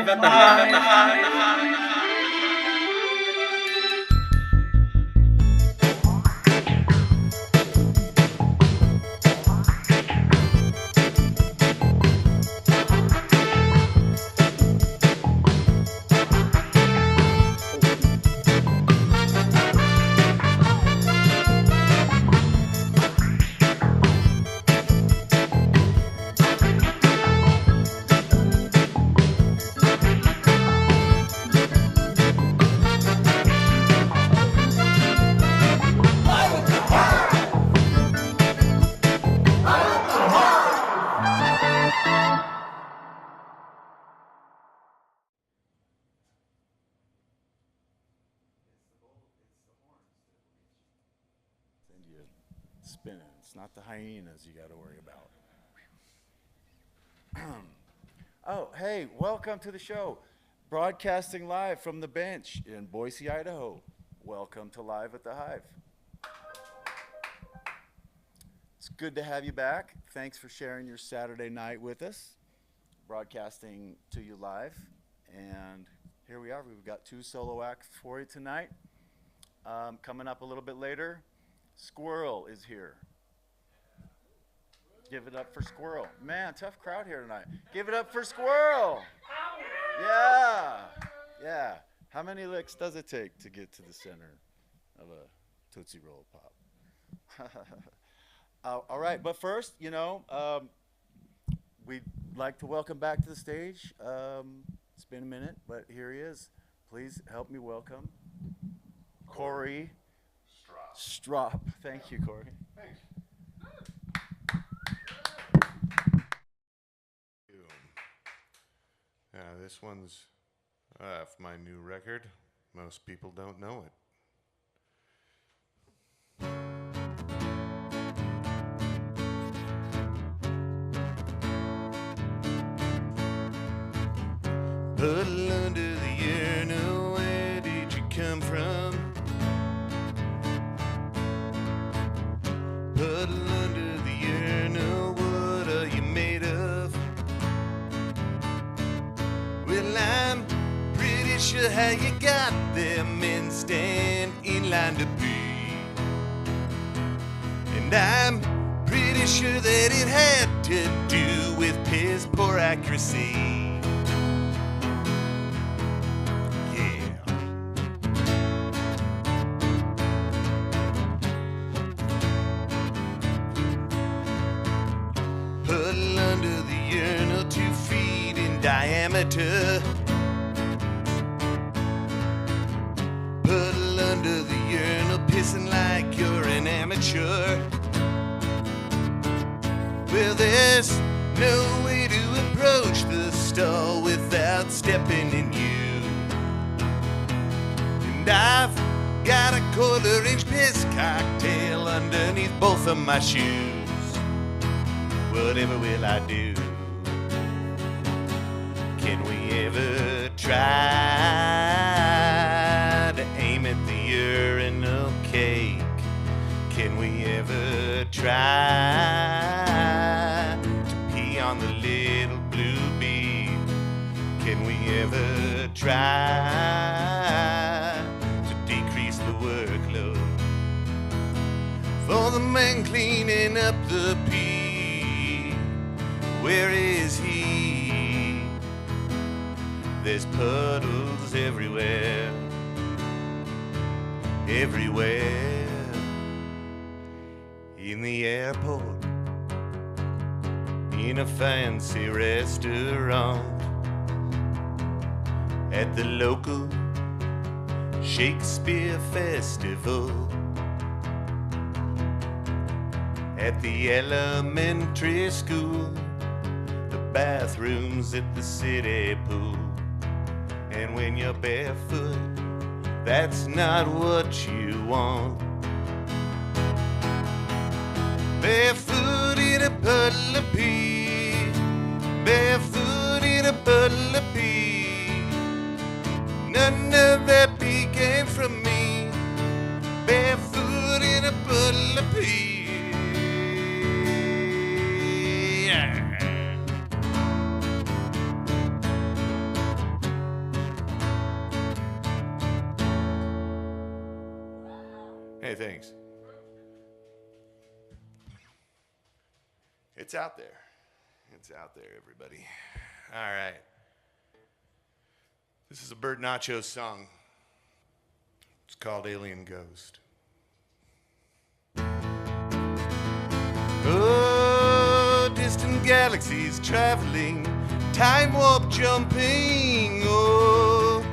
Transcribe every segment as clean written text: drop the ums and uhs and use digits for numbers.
Live at the Hive. Spinning. It's not the hyenas you got to worry about. Oh, hey, welcome to the show. Broadcasting live from the bench in Boise, Idaho. Welcome to Live at the Hive. It's good to have you back. Thanks for sharing your Saturday night with us. Broadcasting to you live. And here we are. We've got 2 solo acts for you tonight. Coming up a little bit later, Squirrel is here. Give it up for Squirrel. Man, tough crowd here tonight. Give it up for Squirrel. Yeah. How many licks does it take to get to the center of a Tootsie Roll Pop? All right, but first, we'd like to welcome back to the stage. It's been a minute, but here he is. Please help me welcome CORY. STROP. Thank you, CORY. Thanks. This one's off my new record. Most people don't know it. Puddle under the urinal, where did you come from? Puddle under the urinal, what are you made of? Well, I'm pretty sure how you got there. Men stand in line to pee. And I'm pretty sure that it had to do with piss poor accuracy. Diameter. Puddle under the urinal, pissing like you're an amateur. Well, there's no way to approach the stall without stepping in you. And I've got a quarter-inch piss cocktail underneath both of my shoes. Whatever will I do? Can we ever try to aim at the urinal cake? Can we ever try to pee on the little blue bee? Can we ever try to decrease the workload for the man cleaning up the pee? Where is he? There's puddles everywhere, everywhere. In the airport, in a fancy restaurant, at the local Shakespeare Festival, at the elementary school, the bathrooms at the city pool. And when you're barefoot, that's not what you want. Barefoot in a puddle of pee, barefoot in a puddle of pee. None of that pee came from me. Barefoot in a puddle of pee. Yeah. Hey, thanks. It's out there. It's out there, everybody. All right. This is a Bert Nacho song. It's called Alien Ghost. Oh, distant galaxies traveling, time warp jumping. Oh,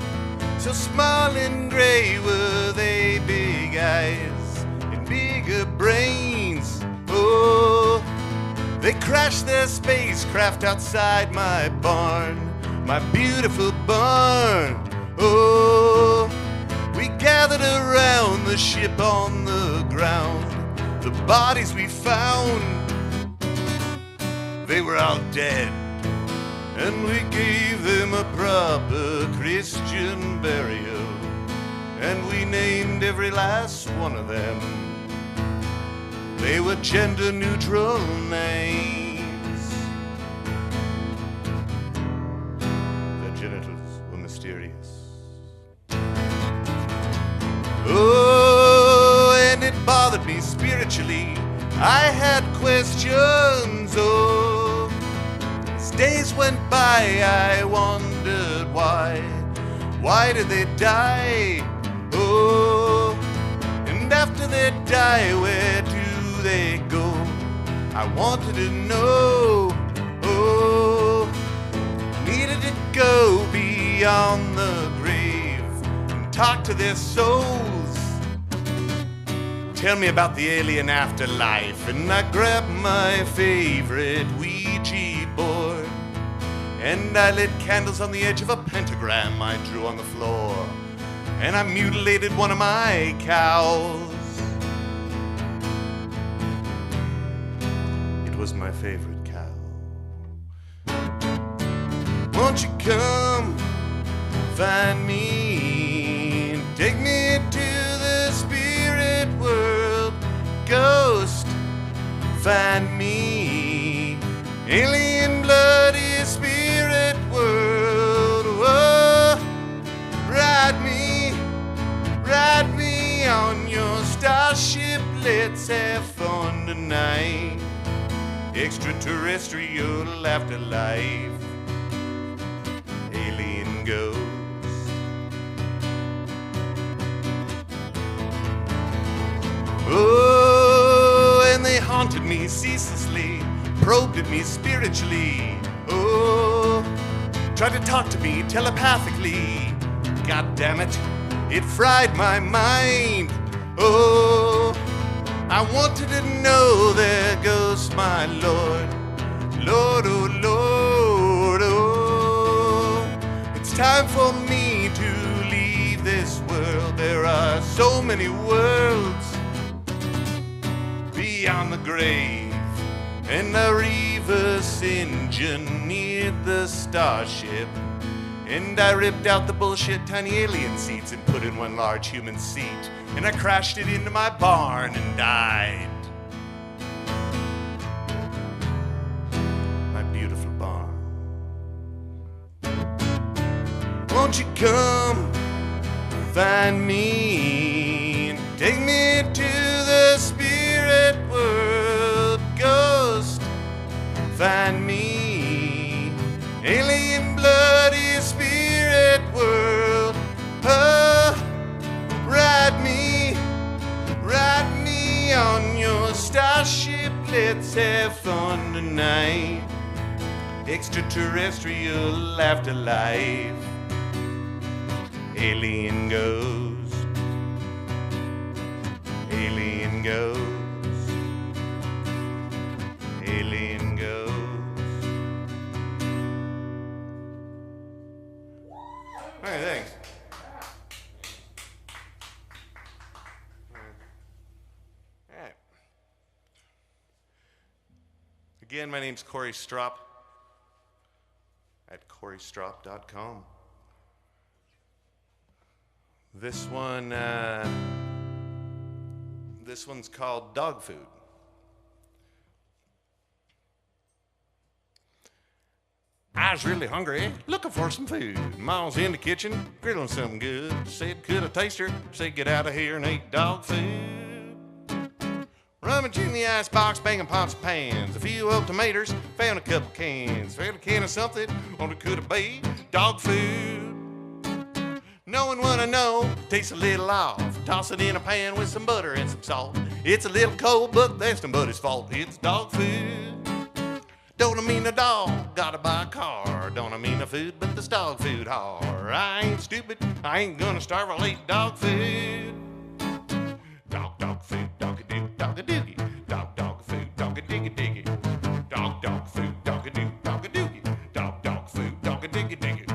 so small and gray were they, big eyes and bigger brains. Oh, they crashed their spacecraft outside my barn, my beautiful barn. Oh, we gathered around the ship on the ground. The bodies we found, they were all dead, and we gave them a proper Christian burial, and we named every last one of them. They were gender neutral names. Their genitals were mysterious. Oh, and it bothered me spiritually. I had questions. Oh, as days went by, I wondered why. Why did they die? Oh, and after they die, where do they go? I wanted to know. Oh, needed to go beyond the grave and talk to their souls. Tell me about the alien afterlife. And I grabbed my favorite Ouija board, and I lit candles on the edge of a pentagram I drew on the floor, and I mutilated one of my cows. It was my favorite cow. Won't you come find me and take me to the spirit world? Ghost, find me. Alien bloody spirit world. Whoa, ride me on your starship. Let's have fun tonight. Extraterrestrial afterlife. Alien ghost. Oh, and they haunted me ceaselessly, probed at me spiritually. Oh, tried to talk to me telepathically. God damn it, it fried my mind. Oh, I wanted to know, there goes my Lord. Lord, oh Lord, oh, it's time for me to leave this world. There are so many worlds beyond the grave, and I reverse engineered the starship, and I ripped out the bullshit tiny alien seats and put in one large human seat, and I crashed it into my barn and died. My beautiful barn. Won't you come find me and take me to the spirit world? Ghost, find me. Alien bloody spirit world. Oh, ride me on your starship. Let's have fun tonight. Extraterrestrial afterlife. Alien ghost. Alien ghost. Alien ghost. All right, thanks. All right. Again, my name's CORY STROP at CORYSTROP.com. This one's called Dog Food. I was really hungry, looking for some food. Ma's in the kitchen, grilling something good. Said, could I taste her? Said, get out of here and eat dog food. rummage in the icebox, banging pots and pans. A few old tomatoes, found a couple cans. Found a can of something, or it could be dog food. Knowing what I know, tastes a little off. Toss it in a pan with some butter and some salt. It's a little cold, but that's nobody's fault. It's dog food. Don't I mean a dog, gotta buy a car. Don't I mean the food, but this dog food whore. I ain't stupid, I ain't gonna starve, I'll eat dog food. Dog food, dog-a-doo, dog-a-doogie. Dog food, dog-a-diggy-diggy. Dog food, dog-a-doo, dog-a-doogie. Dog food, dog-a-diggy-diggy.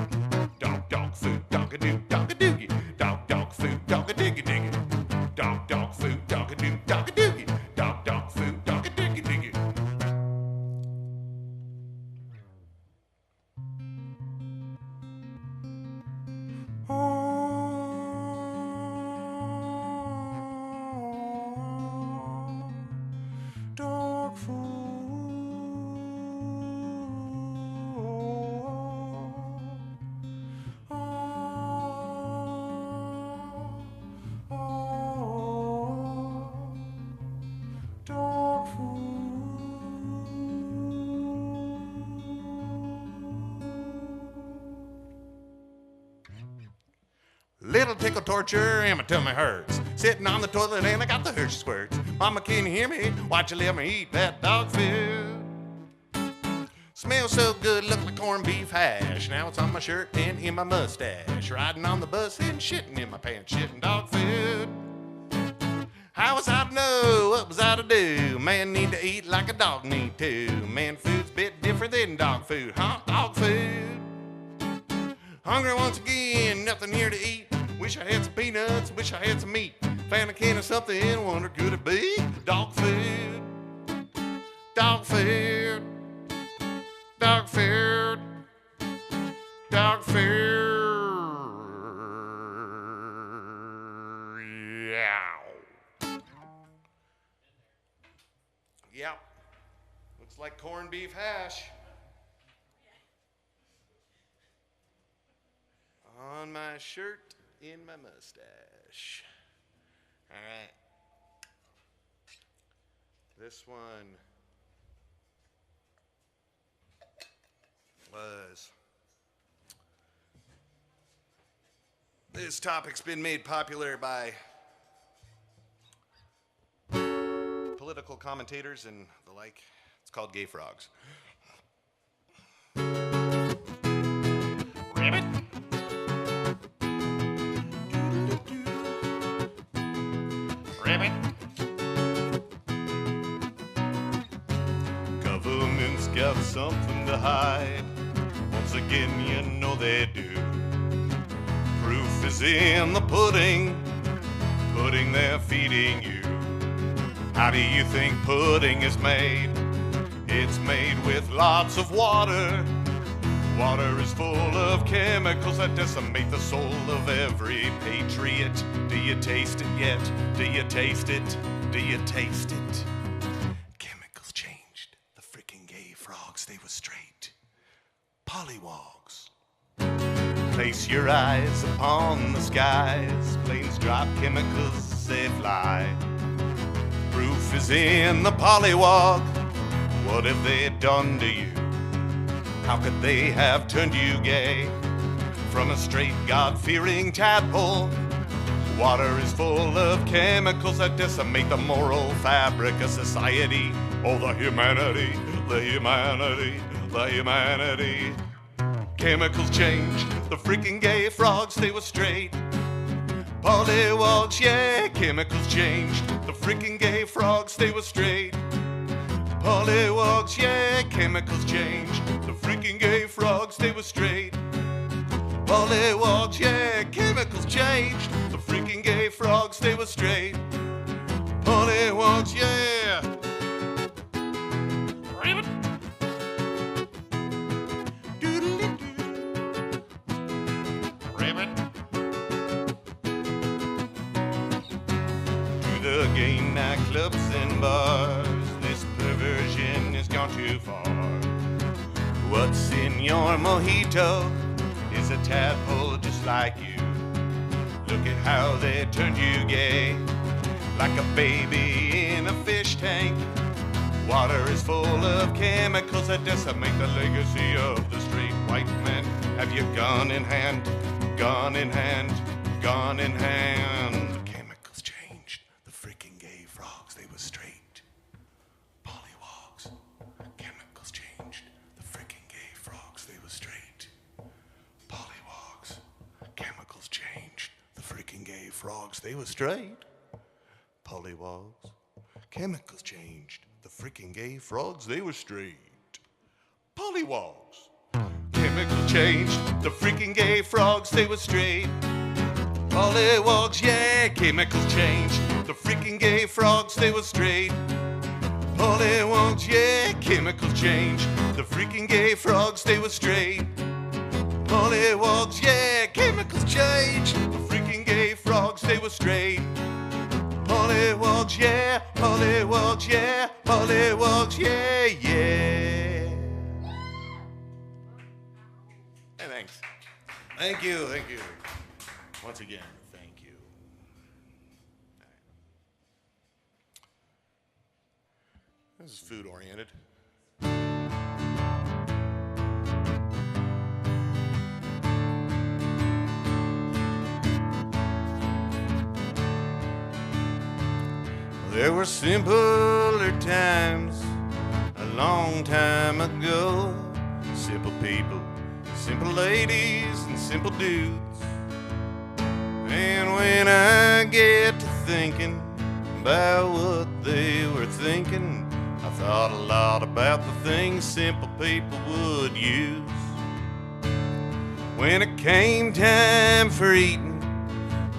Dog food, dog-a-doo, dog-a-doogie. Dog food, dog-a-diggy-diggy. Dog food, dog-a-doo, dog-a-doogie. Dog food, dog-a-diggy-diggy. Dog food. Dog food. Little tickle torture and my tummy hurts. Sitting on the toilet and I got the Hershey squirts. Mama, can you hear me? Why'd you let me eat that dog food? Smells so good, look like corned beef hash. Now it's on my shirt and in my mustache. Riding on the bus and shitting in my pants, shitting dog food. How was I to know? What was I to do? Man need to eat like a dog need to. Man food's a bit different than dog food, huh? Dog food. Hungry once again, nothing here to eat. Wish I had some peanuts, wish I had some meat. Found a can of something, wonder could it be? Dog food. Dog food. Dog food. Dog food. Yeah. Yep. Looks like corned beef hash. On my shirt, in my mustache. All right. This one was... This topic's been made popular by political commentators and the like. It's called gay frogs. Rabbit. Rabbit. Government's got something to hide. Once again, you know they do. Proof is in the pudding. Pudding they're feeding you. How do you think pudding is made? It's made with lots of water. Water is full of chemicals that decimate the soul of every patriot. Do you taste it yet? Do you taste it? Do you taste it? Chemicals changed. The freaking gay frogs, they were straight. Pollywogs. Place your eyes upon the skies. Planes drop chemicals, they fly. Proof is in the pollywog. What have they done to you? How could they have turned you gay? From a straight God-fearing tadpole. Water is full of chemicals that decimate the moral fabric of society. Oh, the humanity, the humanity, the humanity. Chemicals changed, the freaking gay frogs, they were straight. Pollywogs, yeah, chemicals changed, the freaking gay frogs, they were straight. Pollywogs, yeah, chemicals changed, the freaking gay frogs, they were straight. Pollywogs, yeah, chemicals changed, the freaking gay frogs, they were straight. Pollywogs, yeah. Rabbit. Rabbit. To the gay nightclubs and bars, this perversion has gone too far. What's in your mojito is a tadpole just like you. Look at how they turned you gay, like a baby in a a fish tank. Water is full of chemicals that decimate the legacy of the straight white man. Have you gun in hand, gun in hand, gun in hand? The chemicals changed the freaking gay frogs, they were straight. Pollywogs. Chemicals changed the freaking gay frogs, they were straight. Pollywogs. Chemicals changed the freaking gay frogs, they were straight. Pollywogs. Chemicals changed the freaking gay frogs, they were straight. Pollywogs. Chemicals changed the freaking gay frogs, they were straight. Pollywogs, yeah. Chemicals changed the freaking gay frogs, they were straight. Pollywogs, yeah. Chemicals changed the freaking gay frogs, they were straight. Pollywogs, yeah. Chemicals changed the freaking gay frogs, they were straight. Pollywogs, yeah. Pollywogs, yeah. Pollywogs, yeah, yeah. Hey, thanks. Thank you, thank you. Once again, thank you. This is food oriented. There were simpler times a long time ago. Simple people, simple ladies, and simple dudes. And when I get to thinking about what they were thinking, I thought a lot about the things simple people would use. When it came time for eating,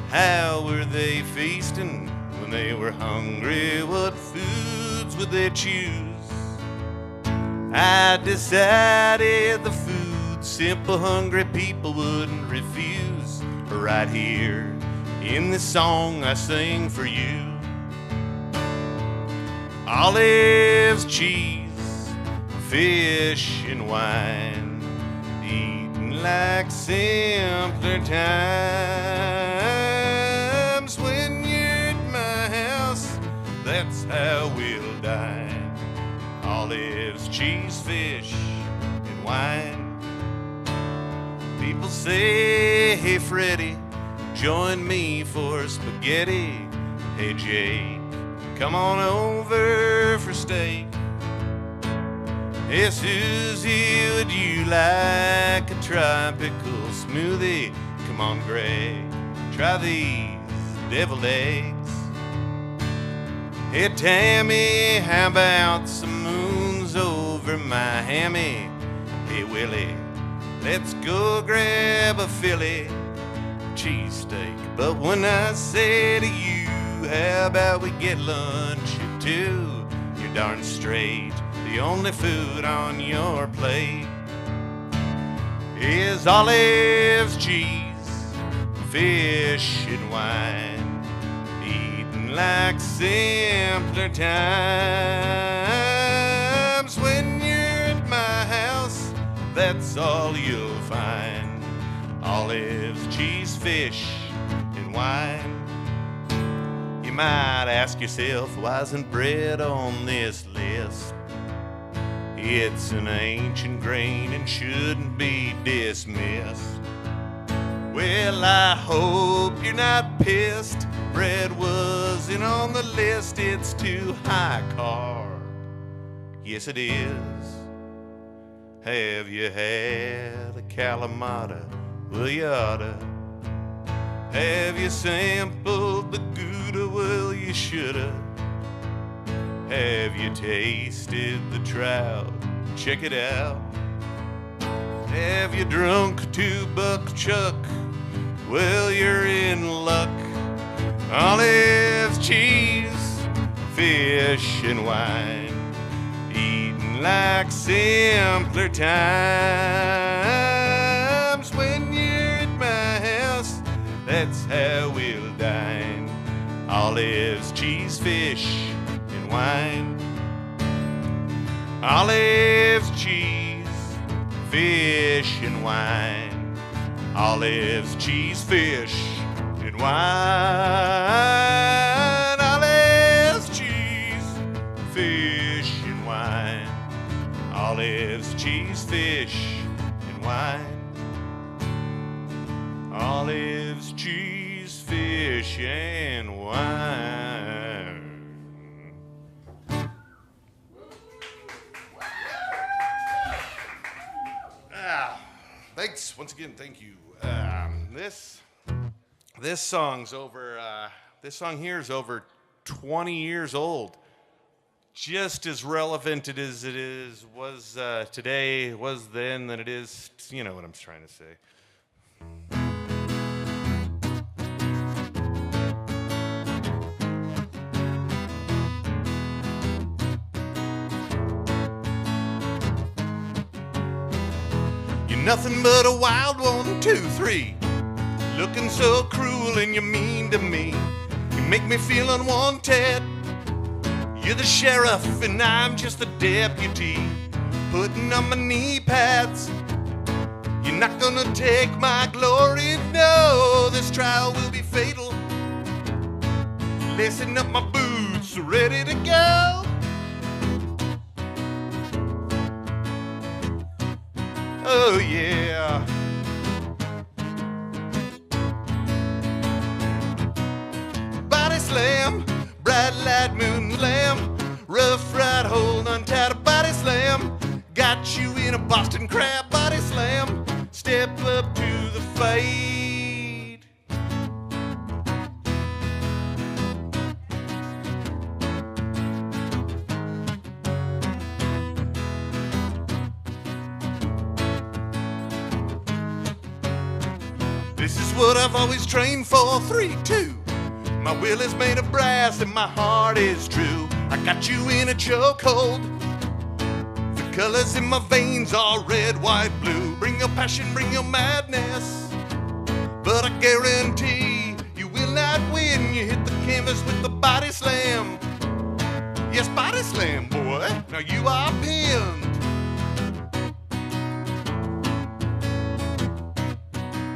how were they feasting? When they were hungry, what foods would they choose? I decided the food simple hungry people wouldn't refuse. Right here in this song I sing for you. Olives, cheese, fish, and wine, eating like simpler times. When you're at my house, that's how we'll dine. Olives, cheese, fish, and wine. People say, hey Freddie, join me for spaghetti. Hey Jake, come on over for steak. Hey Susie, would you like a tropical smoothie? Come on Greg, try these deviled eggs. Hey Tammy, how about some moons over my hammy? Hey Willie, let's go grab a Philly cheesesteak. But when I say to you, how about we get lunch at 2? You're darn straight, the only food on your plate is olives, cheese, fish, and wine, eating like simpler times. When you're at my house, that's all you'll find. Olives, cheese, fish, and wine. You might ask yourself, why isn't bread on this list? It's an ancient grain and shouldn't be dismissed. Well, I hope you're not pissed. Bread wasn't on the list, it's too high carb. Yes, it is. Have you had a Kalamata? Well, you oughta. Have you sampled the Gouda? Well, you shoulda. Have you tasted the trout? Check it out. Have you drunk $2 chuck? Well, you're in luck. Olives, cheese, fish, and wine, eating like simpler times. When you're at my house, that's how we'll dine. Olives, cheese, fish, and wine. Olives, cheese, fish, and wine. Olives, cheese, fish, and wine. Olives, cheese, cheese, fish, and wine. Olives, cheese, fish, and wine. Thanks once again. Thank you. This song's over. This song here is over 20 years old. Just as relevant as it was today, was then, than it is. You know what I'm trying to say. You're nothing but a wild 1, 2, 3. Looking so cruel and you're mean to me. You make me feel unwanted. You're the sheriff and I'm just the deputy, putting on my knee pads. You're not gonna take my glory, no. This trial will be fatal. Lacing up my boots, ready to go. Oh yeah. Body slam, bright light moon lamb, rough ride, hold on tight, a body slam. Got you in a Boston crab, body slam. Step up to the fade. This is what I've always trained for, 3, 2. My will is made of brass and my heart is true. I got you in a chokehold. The colors in my veins are red, white, blue. Bring your passion, bring your madness. But I guarantee you will not win. You hit the canvas with the body slam. Yes, body slam, boy. Now you are pinned.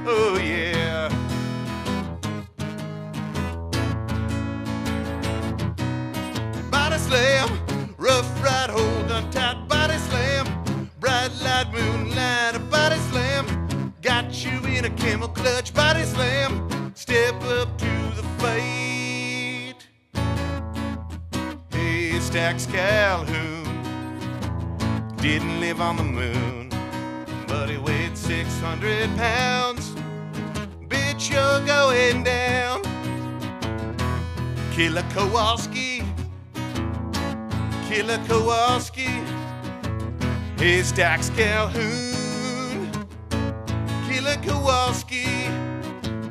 Oh yeah. Body slam, rough ride, hold on tight, body slam. Bright light, moonlight, a body slam. Got you in a camel clutch, body slam. Step up to the fade. Hey, Stax Calhoun didn't live on the moon, but he weighed 600 pounds. Bitch, you're going down. Killer Kowalski, Killer Kowalski. Hey, Stax Calhoun, Killer Kowalski.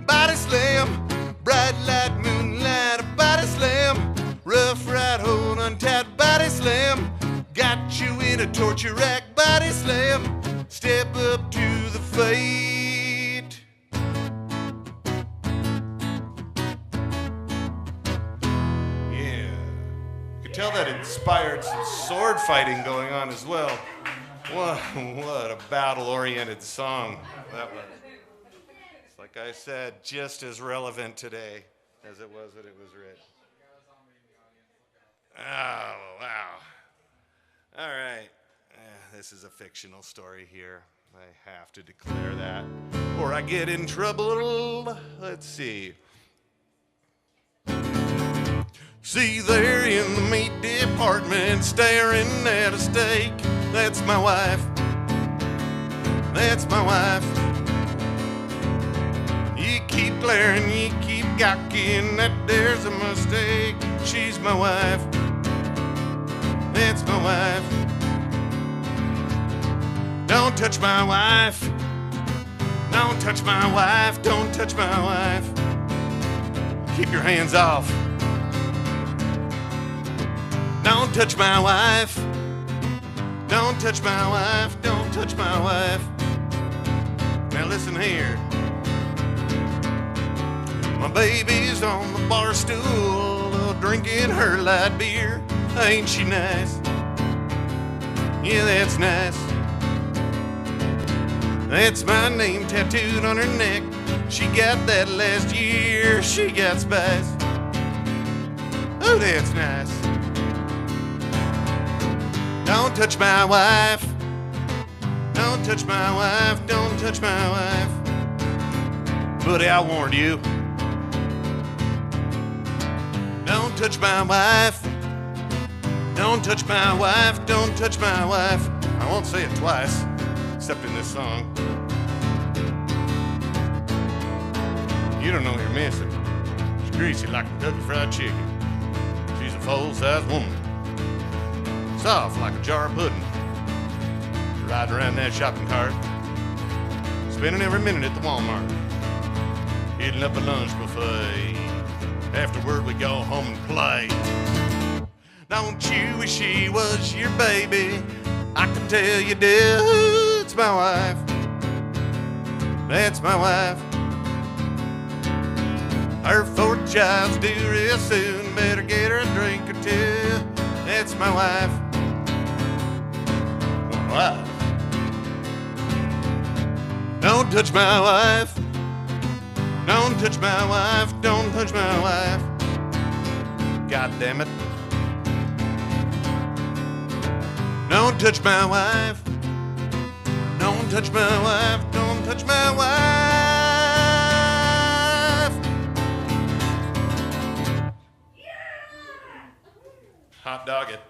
Body slam, bright light, moonlight, a body slam. Rough ride, hold on tight, body slam. Got you in a torture rack, body slam. Step up to the fade. Yeah. You could tell that inspired some sword fighting going on as well. What a battle-oriented song that was. It's like I said, just as relevant today as it was when it was written. Oh, wow. All right. This is a fictional story here. I have to declare that, or I get in trouble. Let's see. See there in the meat department, staring at a steak. That's my wife. That's my wife. You keep glaring, you keep gawking, that there's a mistake. She's my wife. That's my wife. Don't touch my wife. Don't touch my wife. Don't touch my wife. Keep your hands off. Don't touch my wife. Don't touch my wife. Don't touch my wife. Now listen here. My baby's on the bar stool, drinking her light beer. Ain't she nice? Yeah, that's nice. That's my name tattooed on her neck. She got that last year. She got spice. Oh, that's nice. Don't touch my wife. Don't touch my wife, don't touch my wife. Buddy, I warned you. Don't touch my wife. Don't touch my wife, don't touch my wife. I won't say it twice, except in this song. You don't know what you're missing. She's greasy like Kentucky Fried Chicken. She's a full-size woman. Soft like a jar of pudding. Riding around that shopping cart. Spending every minute at the Walmart. Hitting up a lunch buffet. Afterward we go home and play. Don't you wish she was your baby? I can tell you do. It's my wife. That's my wife. Her 4th child's due real soon. Better get her a drink or two. That's my wife. My wife. Don't touch my wife. Don't touch my wife. Don't touch my wife. God damn it. Don't touch my wife. Don't touch my wife. Don't touch my wife. Hot dog it.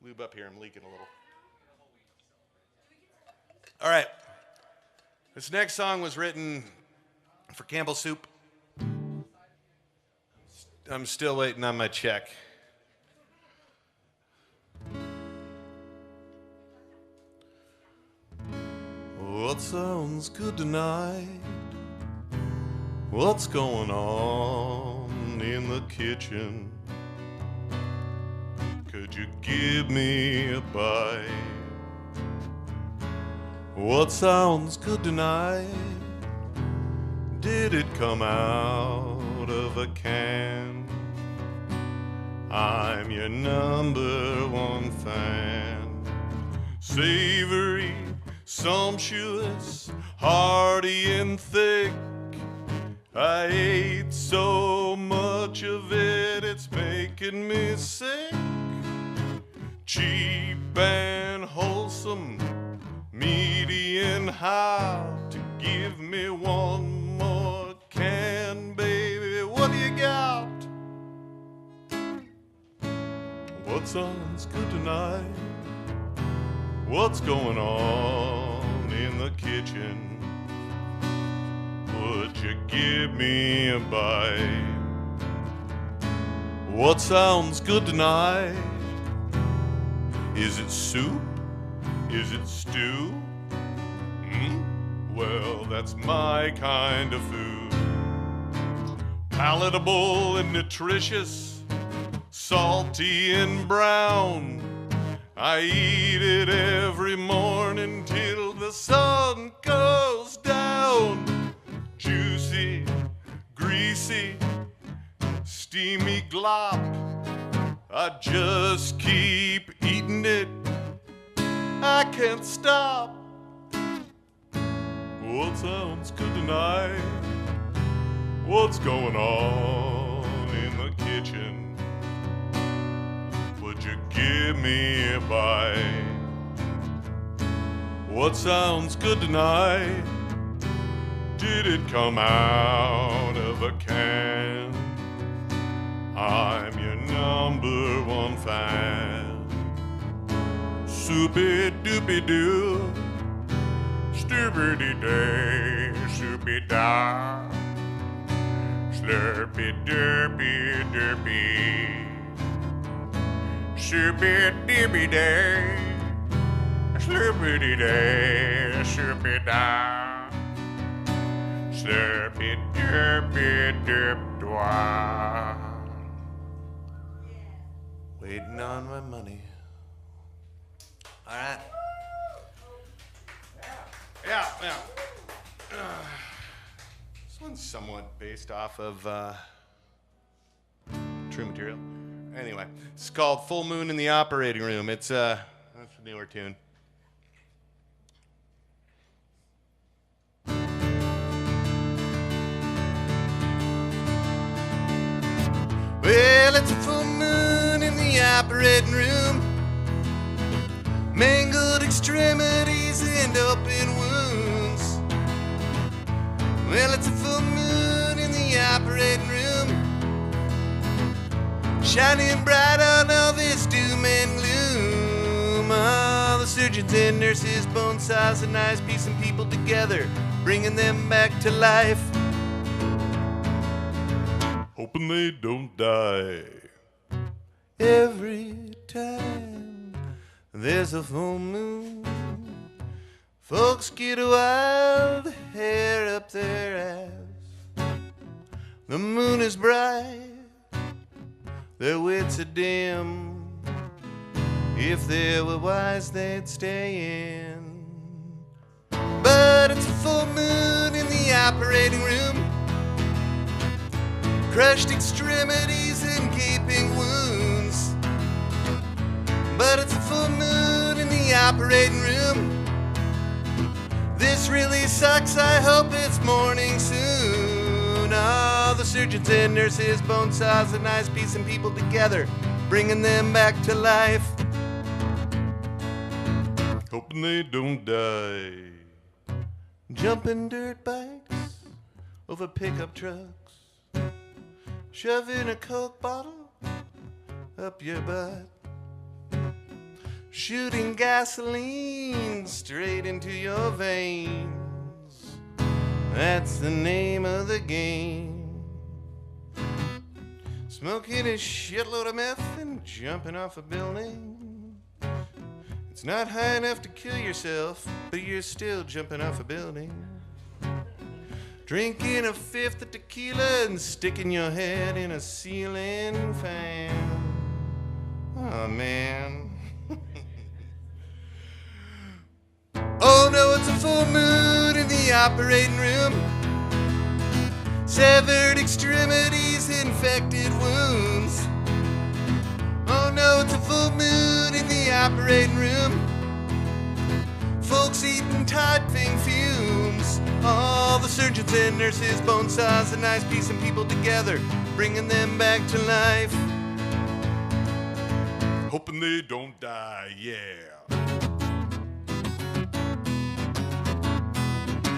Lube up here. I'm leaking a little. All right. This next song was written for Campbell's Soup. I'm still waiting on my check. What sounds good tonight? What's going on in the kitchen? Could you give me a bite? What sounds good tonight? Did it come out of a can? I'm your #1 fan. Savory, sumptuous, hearty and thick. I ate so much of it, it's making me sick. Cheap and wholesome, meaty and hot. To give me one more can, baby, what do you got? What sounds good tonight? What's going on in the kitchen? Would you give me a bite? What sounds good tonight? Is it soup? Is it stew? Well, that's my kind of food. Palatable and nutritious, salty and brown. I eat it every morning till the sun goes down. Juicy, greasy, steamy glop. I just keep eating it. I can't stop. What sounds good tonight? What's going on in the kitchen? Would you give me a bite? What sounds good tonight? Did it come out of a can? I'm your #1 fan. Soupy doopy doo, stoopity day, soupy da, slurpy derpy derpy, soupy doopy day, slurpity day, soupy da, slurpy derpy derp dwa. Waiting on my money. All right. Yeah. This one's somewhat based off of true material. Anyway, it's called Full Moon in the Operating Room. It's that's a newer tune. Well, it's a full moon operating room. Mangled extremities and open wounds. Well, it's a full moon in the operating room, shining bright on all this doom and gloom. All the surgeons and nurses, bone saws and knives, piecing people together, bringing them back to life, hoping they don't die. Every time there's a full moon, folks get wild hair up their ass. The moon is bright, their wits are dim. If they were wise, they'd stay in. But it's a full moon in the operating room, crushed extremities and gaping wounds. But it's a full moon in the operating room. This really sucks, I hope it's morning soon. All the surgeons and nurses, bone saws and knives, piecing people together, bringing them back to life, hoping they don't die. Jumping dirt bikes over pickup trucks, shoving a Coke bottle up your butt, shooting gasoline straight into your veins. That's the name of the game. Smoking a shitload of meth and jumping off a building. It's not high enough to kill yourself, but you're still jumping off a building. Drinking a fifth of tequila and sticking your head in a ceiling fan. Oh, man. Oh, no, it's a full moon in the operating room. Severed extremities, infected wounds. Oh, no, it's a full moon in the operating room. Folks eating Todd-Fing fumes. All the surgeons and nurses, bone saws and knives, piecing people together, bringing them back to life, hoping they don't die, yeah.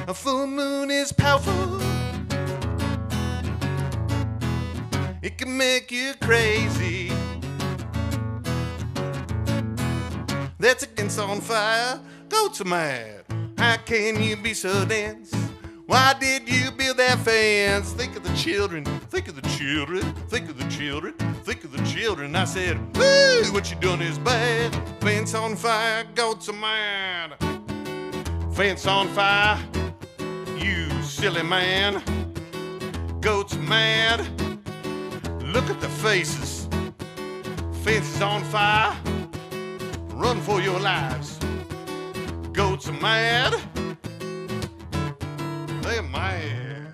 A full moon is powerful. It can make you crazy. That's against on fire, goats are mad. How can you be so dense? Why did you build that fence? Think of the children, think of the children, think of the children, think of the children. I said, woo, what you done is bad. Fence on fire, goats are mad. Fence on fire, you silly man. Goats are mad. Look at the faces. Fence is on fire. Run for your lives. Goats are mad. They're mad.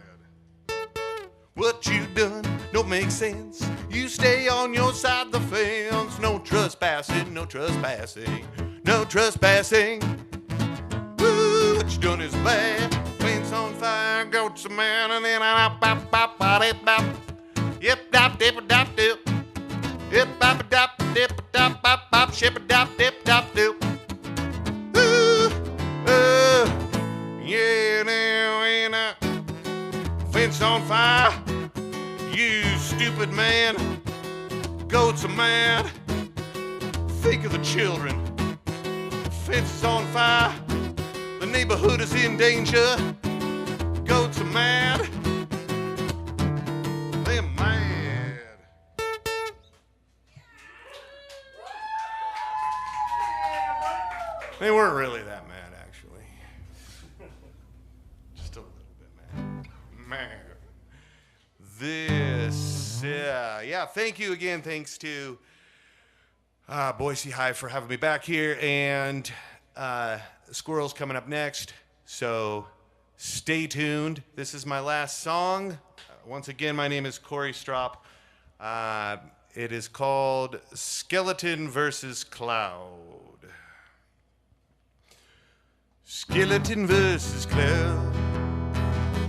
What you done don't make sense. You stay on your side of the fence. No trespassing, no trespassing, no trespassing. Woo, what you done is bad. Fence on fire, goats are mad, and then I bop bop bop bop. Yep, dop dip dop dip. Yep, bop dop dip dop bop bop ship dop dip dop dip. Yeah, now ain't I? Fence on fire, you stupid man. Goats are mad. Think of the children. Fence is on fire. The neighborhood is in danger. Goats are mad. They're mad. They weren't really that mad, actually. Just a little bit mad. Man. This, yeah, thank you again. Thanks to Boise Hive for having me back here. And Squirrel's coming up next, so stay tuned. This is my last song. Once again, my name is CORY STROP. It is called Skeleton versus Cloud. Skeleton versus cloud.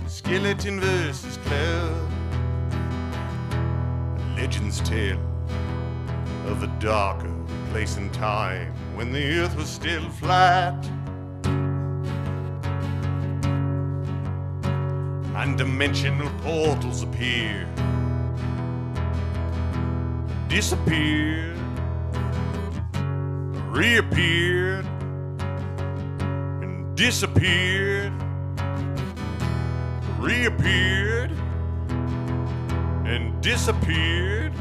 Skeleton versus cloud. Legends tell of a darker place and time when the earth was still flat. And dimensional portals appear, disappeared, reappeared, and disappeared, reappeared, and disappeared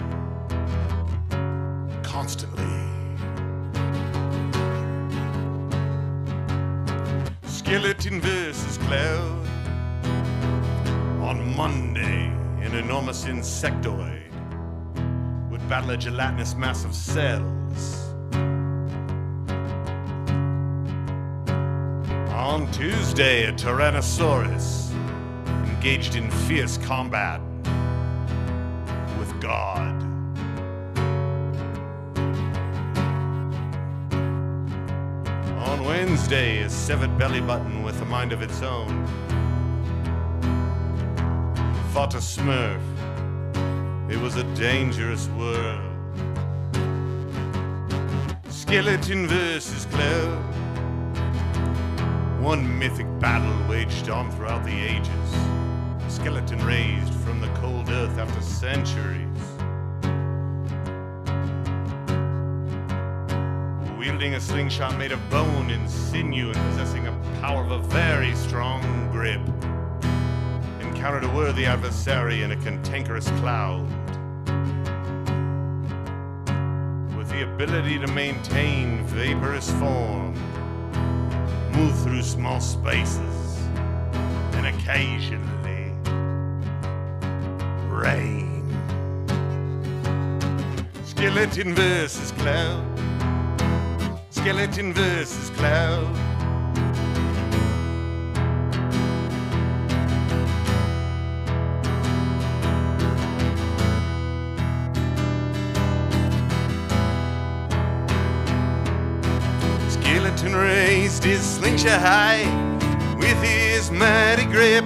constantly. Skeleton versus cloud. On Monday, an enormous insectoid would battle a gelatinous mass of cells. On Tuesday, a Tyrannosaurus engaged in fierce combat with God. On Wednesday, a severed belly button with a mind of its own fought a Smurf. It was a dangerous world. Skeleton versus cloud. One mythic battle waged on throughout the ages. A skeleton raised from the cold earth after centuries. Wielding a slingshot made of bone and sinew and possessing a power of a very strong grip. Encountered a worthy adversary in a cantankerous cloud. With the ability to maintain vaporous form, move through small spaces, and occasionally rain. Skeleton versus cloud. Skeleton versus cloud. Skeleton raised his slingshot high with his mighty grip,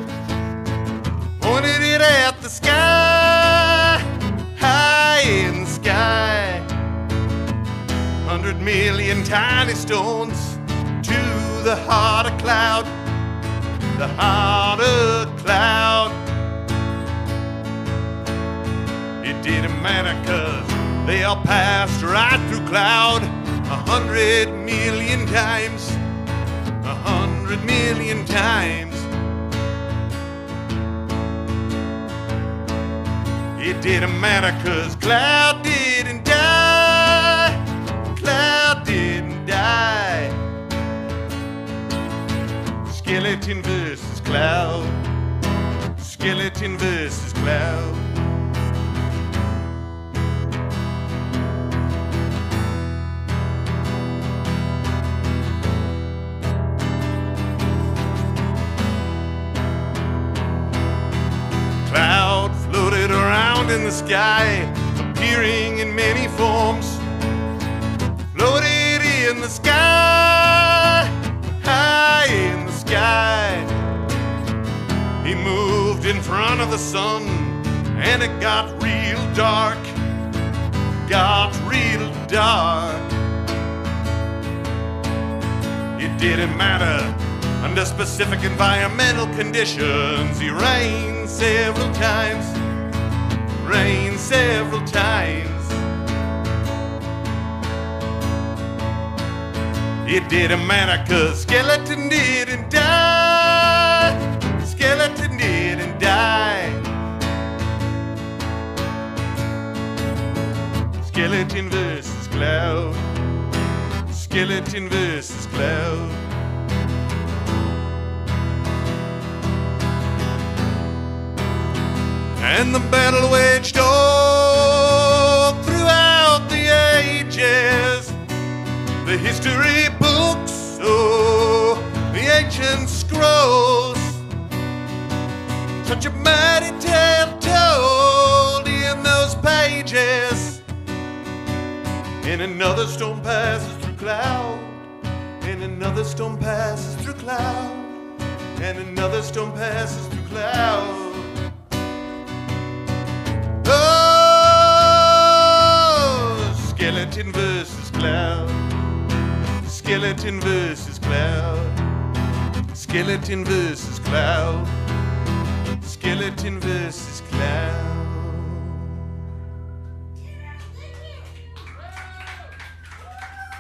pointed it at the sky, high in the sky. 100 million tiny stones to the heart of cloud, the heart of cloud. It didn't matter 'cause they all passed right through cloud. 100 million times, 100 million times. It didn't matter 'cause cloud didn't die, cloud didn't die. Skeleton versus cloud, skeleton versus cloud. Cloud floated around in the sky, appearing in many forms. Floated in the sky, high in the sky. He moved in front of the sun, and it got real dark, got real dark. It didn't matter. Under specific environmental conditions, he rained several times, rained several times. It didn't matter 'cause skeleton didn't die, skeleton didn't die. Skeleton versus cloud, skeleton versus cloud. And the battle waged all throughout the ages. The history books, oh, the ancient scrolls. Such a mighty tale told in those pages. And another storm passes through cloud. And another storm passes through cloud. And another storm passes through cloud. Skeleton versus cloud. Skeleton versus cloud. Skeleton versus cloud. Skeleton versus cloud.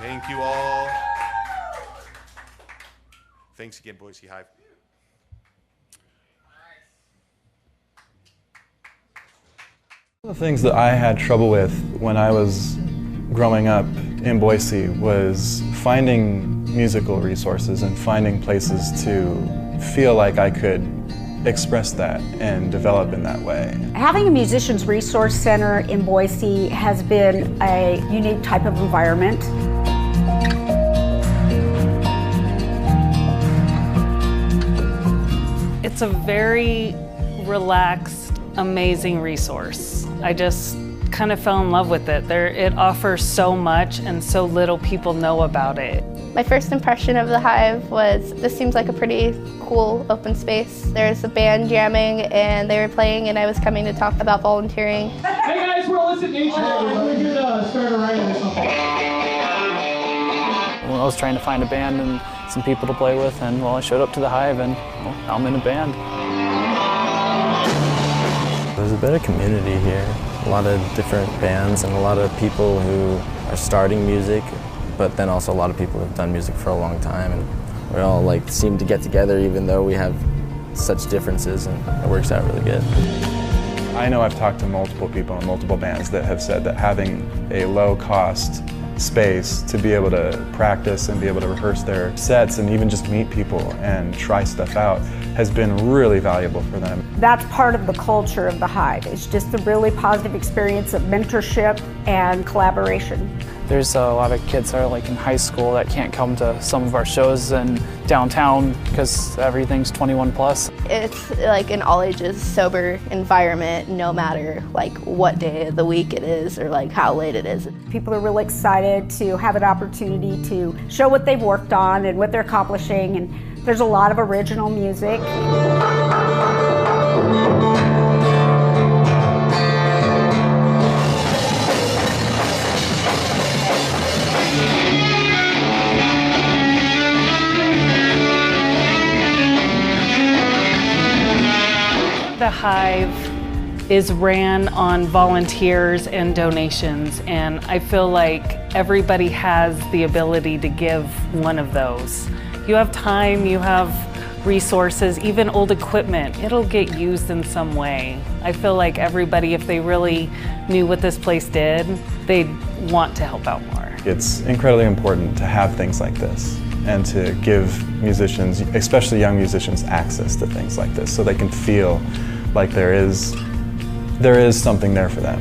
Thank you all. Thanks again, Boise Hive. One of the things that I had trouble with when I was growing up in Boise was finding musical resources and finding places to feel like I could express that and develop in that way. Having a Musicians Resource Center in Boise has been a unique type of environment. It's a very relaxed, amazing resource. I just kind of fell in love with it. It offers so much and so little people know about it. My first impression of the Hive was this seems like a pretty cool open space. There's a band jamming and they were playing and I was coming to talk about volunteering. Hey guys, we're Illicit Nature. We're here to start a writing or something. Well, I was trying to find a band and some people to play with, and well, I showed up to the Hive and well, now I'm in a band. There's a bit of community here. A lot of different bands and a lot of people who are starting music, but then also a lot of people who've done music for a long time, and we all like seem to get together even though we have such differences, and it works out really good. I know I've talked to multiple people in multiple bands that have said that having a low-cost space to be able to practice and be able to rehearse their sets and even just meet people and try stuff out has been really valuable for them. That's part of the culture of the Hive. It's just a really positive experience of mentorship and collaboration. There's a lot of kids that are like in high school that can't come to some of our shows in downtown because everything's 21 plus. It's like an all ages sober environment no matter like what day of the week it is or like how late it is. People are really excited to have an opportunity to show what they've worked on and what they're accomplishing, and there's a lot of original music. The Hive is ran on volunteers and donations, and I feel like everybody has the ability to give one of those. You have time, you have resources, even old equipment, it'll get used in some way. I feel like everybody, if they really knew what this place did, they'd want to help out more. It's incredibly important to have things like this and to give musicians, especially young musicians, access to things like this so they can feel like there is something there for them.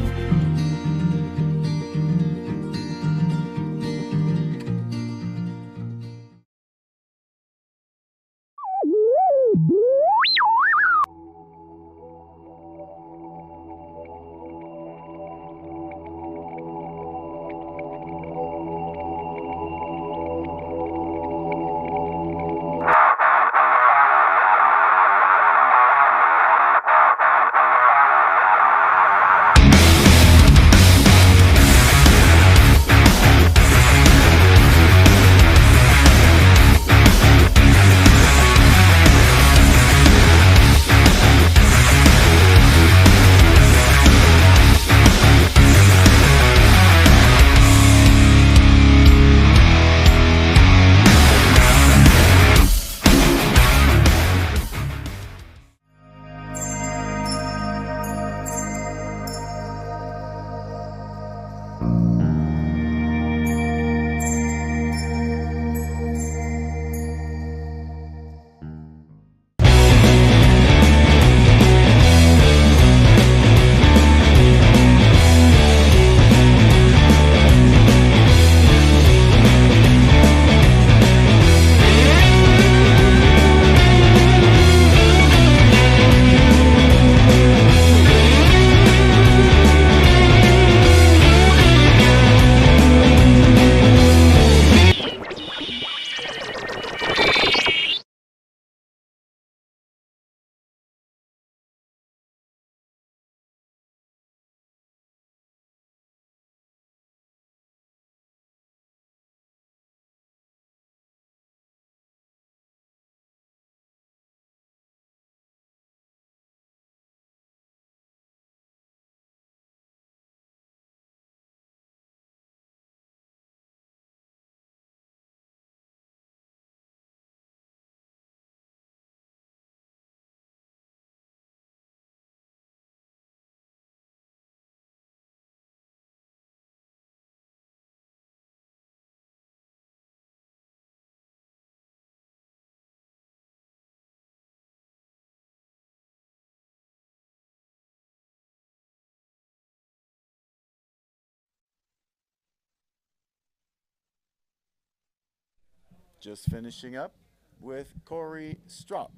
just finishing up with CORY STROP.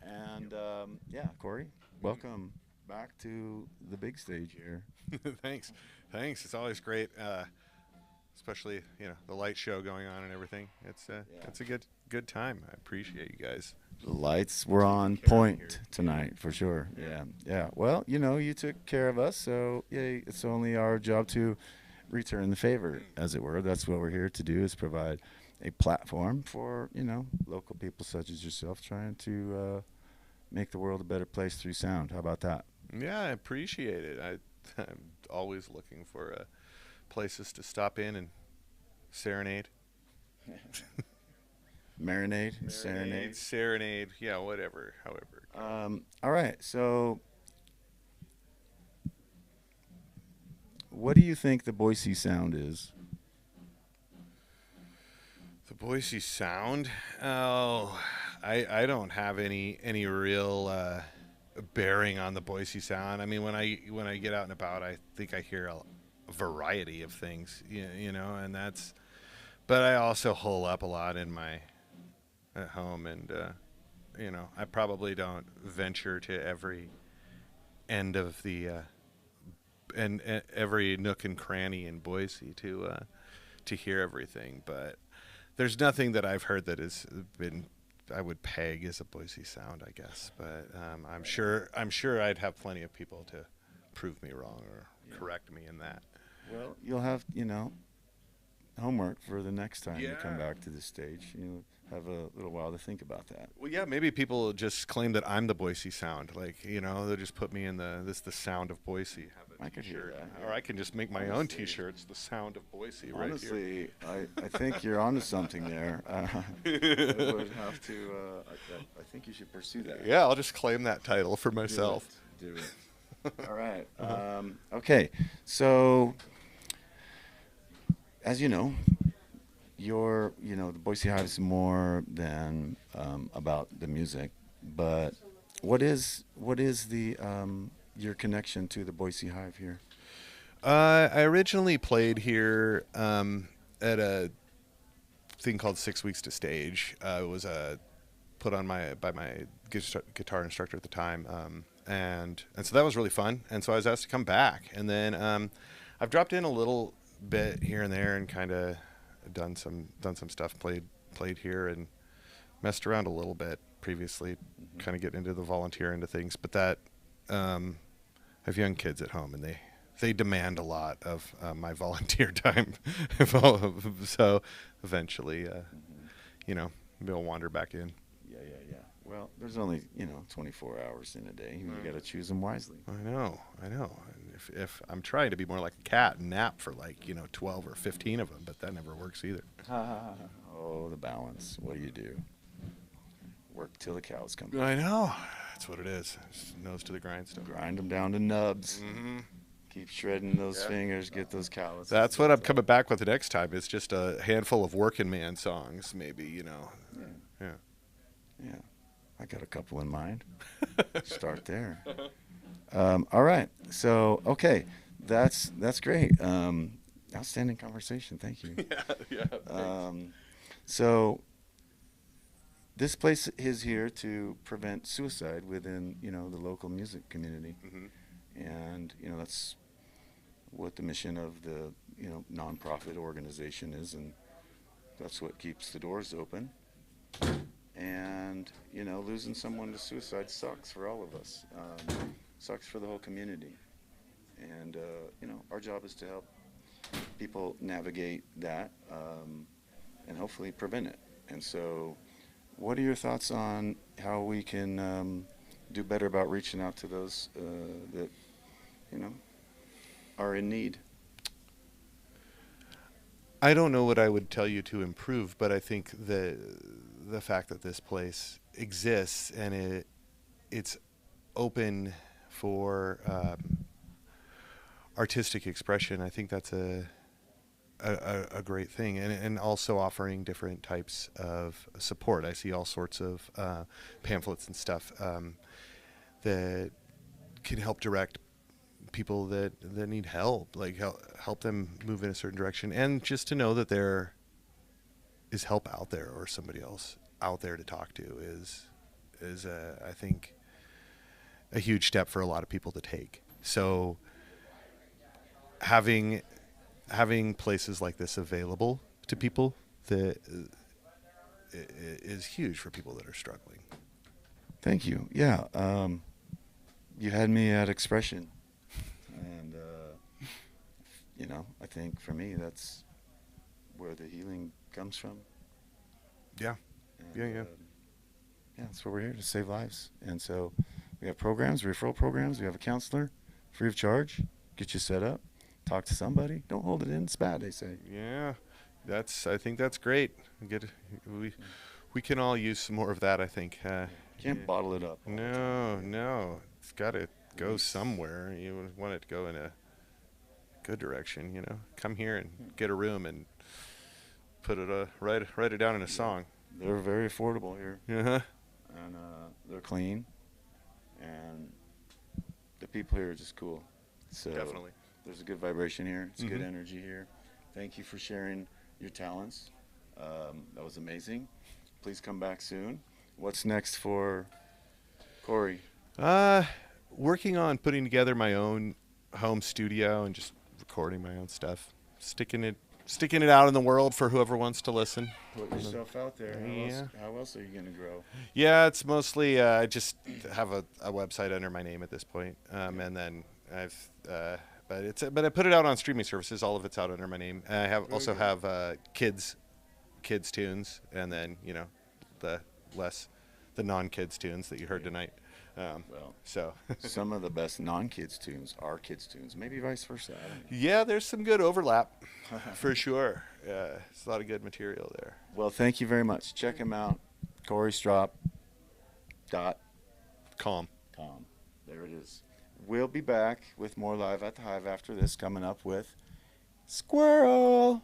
And yeah, CORY, welcome back to the big stage here. Thanks. It's always great, especially the light show going on and everything. It's a good time. I appreciate you guys. The lights were on point tonight for sure. Yeah. Well, you took care of us, so yeah, it's only our job to return the favor, as it were. That's what we're here to do, is provide a platform for local people such as yourself trying to make the world a better place through sound. How about that? Yeah, I appreciate it. I'm always looking for places to stop in and serenade. Marinade, serenade, yeah, whatever, however. All right, so what do you think the Boise sound is? The Boise sound? Oh, I don't have any real bearing on the Boise sound. I mean, when I get out and about, I think I hear a variety of things, and that's. But I also hole up a lot at home, and I probably don't venture to every end of the and every nook and cranny in Boise to hear everything. But there's nothing that I've heard that has been I would peg as a Boise sound, I guess. But I'm sure I'd have plenty of people to prove me wrong or correct me in that. Well, you'll have homework for the next time you come back to the stage. You'll have a little while to think about that. Well, yeah, maybe people will just claim that I'm the Boise sound. Like, they'll just put me in the sound of Boise. I could hear that. Or I can just make my own T-shirts, the sound of Boise. Honestly, right here. I think you're onto something there. I would have to. I think you should pursue that. Yeah, I'll just claim that title for myself. Do it. All right. Okay. So, as you know, the Boise Hive is more than about the music. But what is the your connection to the Boise Hive here? I originally played here at a thing called 6 Weeks to Stage. It was put on by my guitar instructor at the time, and so that was really fun. And so I was asked to come back, and then I've dropped in a little bit here and there, and kind of done some stuff. Played here and messed around a little bit previously, kind of getting into the volunteer end of things. But that I have young kids at home, and they demand a lot of my volunteer time. So eventually, they'll wander back in. Yeah. Well, there's only 24 hours in a day. You got to choose them wisely. I know. And if I'm trying to be more like a cat and nap for 12 or 15 of them, but that never works either. Oh, the balance. What do you do? Work till the cows come. I know. That's what it is. Just nose to the grindstone. Grind them down to nubs. Mm-hmm. Keep shredding those fingers. Get those calluses. That's what I'm coming back with the next time. It's just a handful of working man songs, maybe. Yeah. I got a couple in mind. Start there. All right. So, okay. That's great. Outstanding conversation. Thank you. Yeah. So, this place is here to prevent suicide within, the local music community. Mm-hmm. And, that's what the mission of the, nonprofit organization is, and that's what keeps the doors open. And, losing someone to suicide sucks for all of us. Sucks for the whole community. And, our job is to help people navigate that and hopefully prevent it. And so, what are your thoughts on how we can do better about reaching out to those that, are in need? I don't know what I would tell you to improve, but I think the fact that this place exists and it's open for artistic expression, I think that's a great thing, and also offering different types of support. I see all sorts of pamphlets and stuff that can help direct people that need help, like help them move in a certain direction, and just to know that they're help out there, or somebody else out there to talk to is I think a huge step for a lot of people to take. So having places like this available to people that is huge for people that are struggling. Thank you. Yeah, you had me at expression, and you know, I think for me that's where the healing comes from. Yeah. And, Yeah. Yeah, that's what we're here to save lives. And so we have programs, referral programs. We have a counselor, free of charge. Get you set up. Talk to somebody. Don't hold it in. It's bad, they say. Yeah, I think that's great. We can all use some more of that, I think. Can't bottle it up. No, it's got to go somewhere. You want it to go in a good direction, you know. Come here and get a room and put it write it down in a song. They're very affordable here. Uh-huh. And they're clean, and the people here are just cool. So Definitely. there's a good vibration here. It's good energy here. Thank you for sharing your talents. That was amazing. Please come back soon. What's next for CORY? Working on putting together my own home studio and just recording my own stuff, sticking it out in the world for whoever wants to listen. Put yourself out there. How else are you going to grow? Yeah, it's mostly I just have a website under my name at this point, and then I've but I put it out on streaming services. All of it's out under my name. I have kids tunes, and then the non-kids tunes that you heard tonight. So some of the best non-kids tunes are kids tunes. Maybe vice versa. I don't know. Yeah, there's some good overlap for sure. There's a lot of good material there. Well, thank you very much. Check him out. CORYSTROP.com. There it is. We'll be back with more Live at the Hive after this, coming up with Squirrel.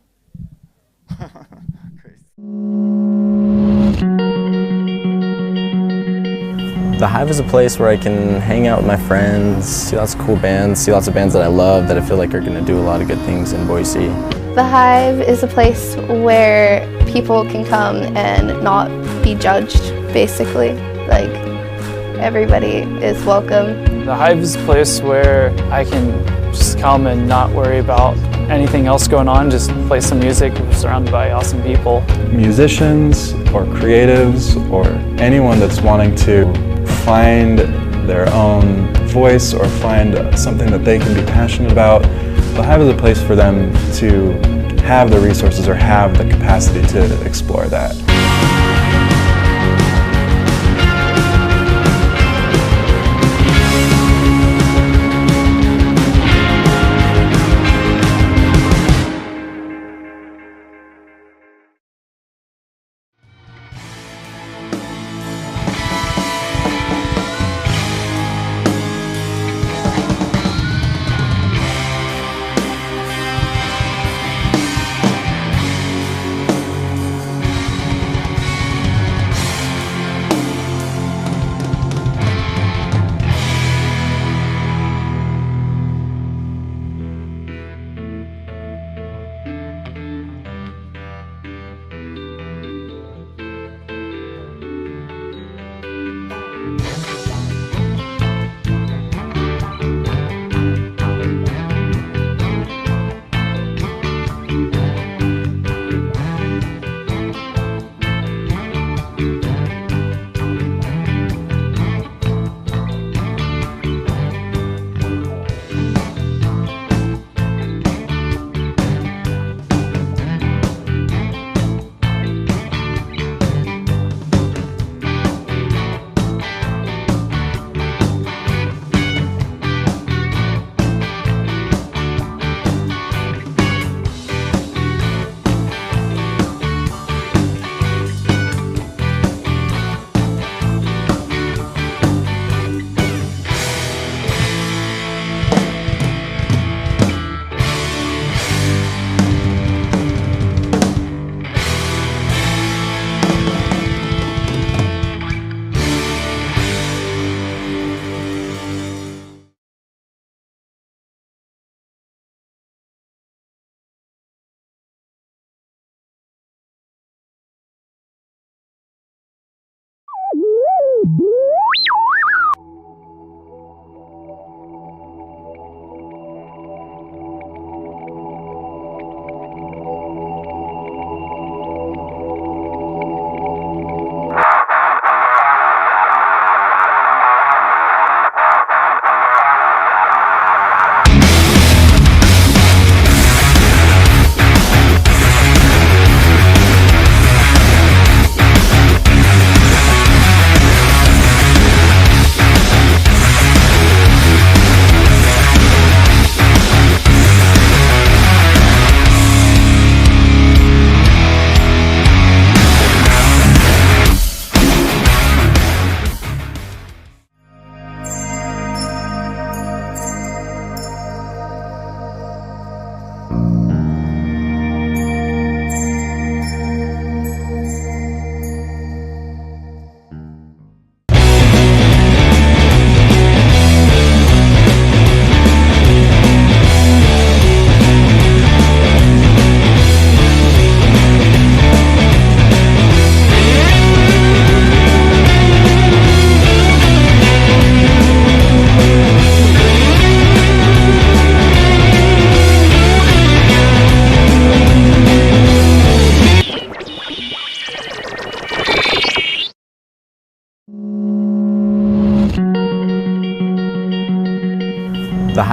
Crazy. The Hive is a place where I can hang out with my friends, see lots of cool bands, see lots of bands that I love that I feel like are going to do a lot of good things in Boise. The Hive is a place where people can come and not be judged, basically. Like, everybody is welcome. The Hive is a place where I can just come and not worry about anything else going on, just play some music, surrounded by awesome people. Musicians or creatives or anyone that's wanting to find their own voice or find something that they can be passionate about, the Hive is a place for them to have the resources or have the capacity to explore that.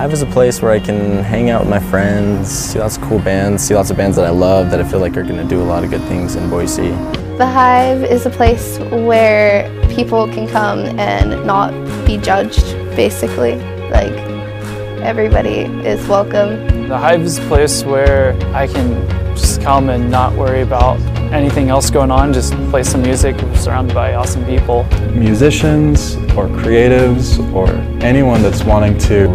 Hive is a place where I can hang out with my friends, see lots of cool bands, see lots of bands that I love that I feel like are going to do a lot of good things in Boise. The Hive is a place where people can come and not be judged, basically. Like, everybody is welcome. The Hive is a place where I can just come and not worry about anything else going on, just play some music, surrounded by awesome people. Musicians or creatives or anyone that's wanting to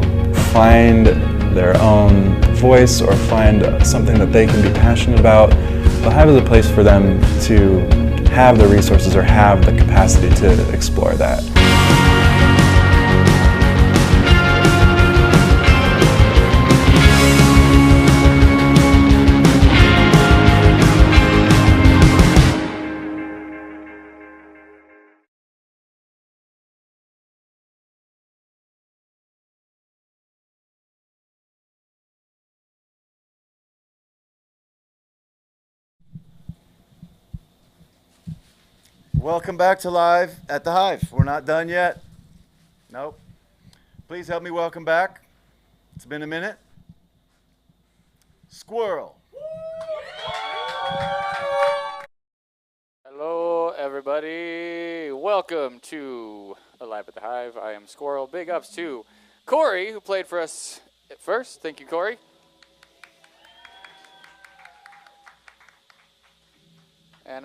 find their own voice or find something that they can be passionate about, the Hive is a place for them to have the resources or have the capacity to explore that. Welcome back to Live at the Hive. We're not done yet. Nope. Please help me welcome back. It's been a minute. Squirrel. Hello, everybody. Welcome to Live at the Hive. I am Squirrel. Big ups to CORY, who played for us at first. Thank you, CORY. And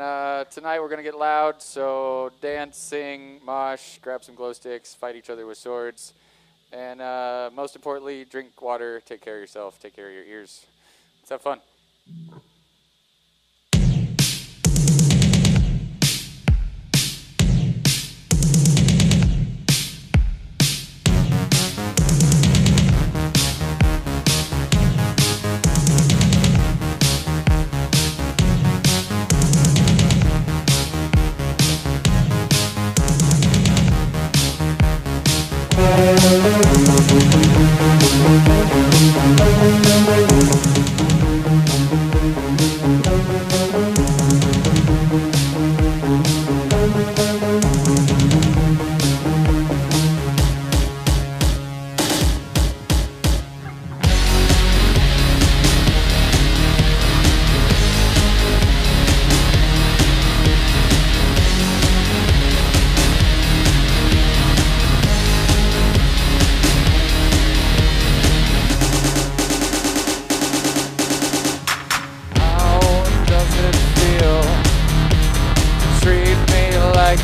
tonight we're going to get loud, so dance, sing, mosh, grab some glow sticks, fight each other with swords, and most importantly, drink water, take care of yourself, take care of your ears. Let's have fun.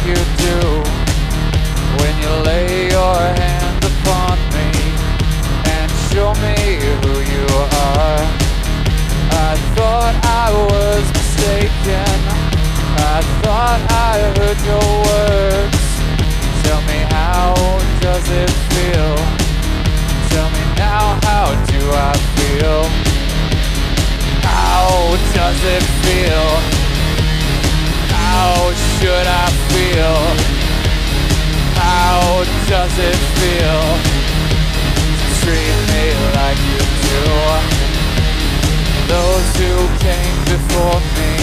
You do when you lay your hand upon me and show me who you are. I thought I was mistaken. I thought I heard your words. Tell me, how does it feel? Tell me now, how do I feel? How does it feel? How should I feel? How does it feel to treat me like you do? Those who came before me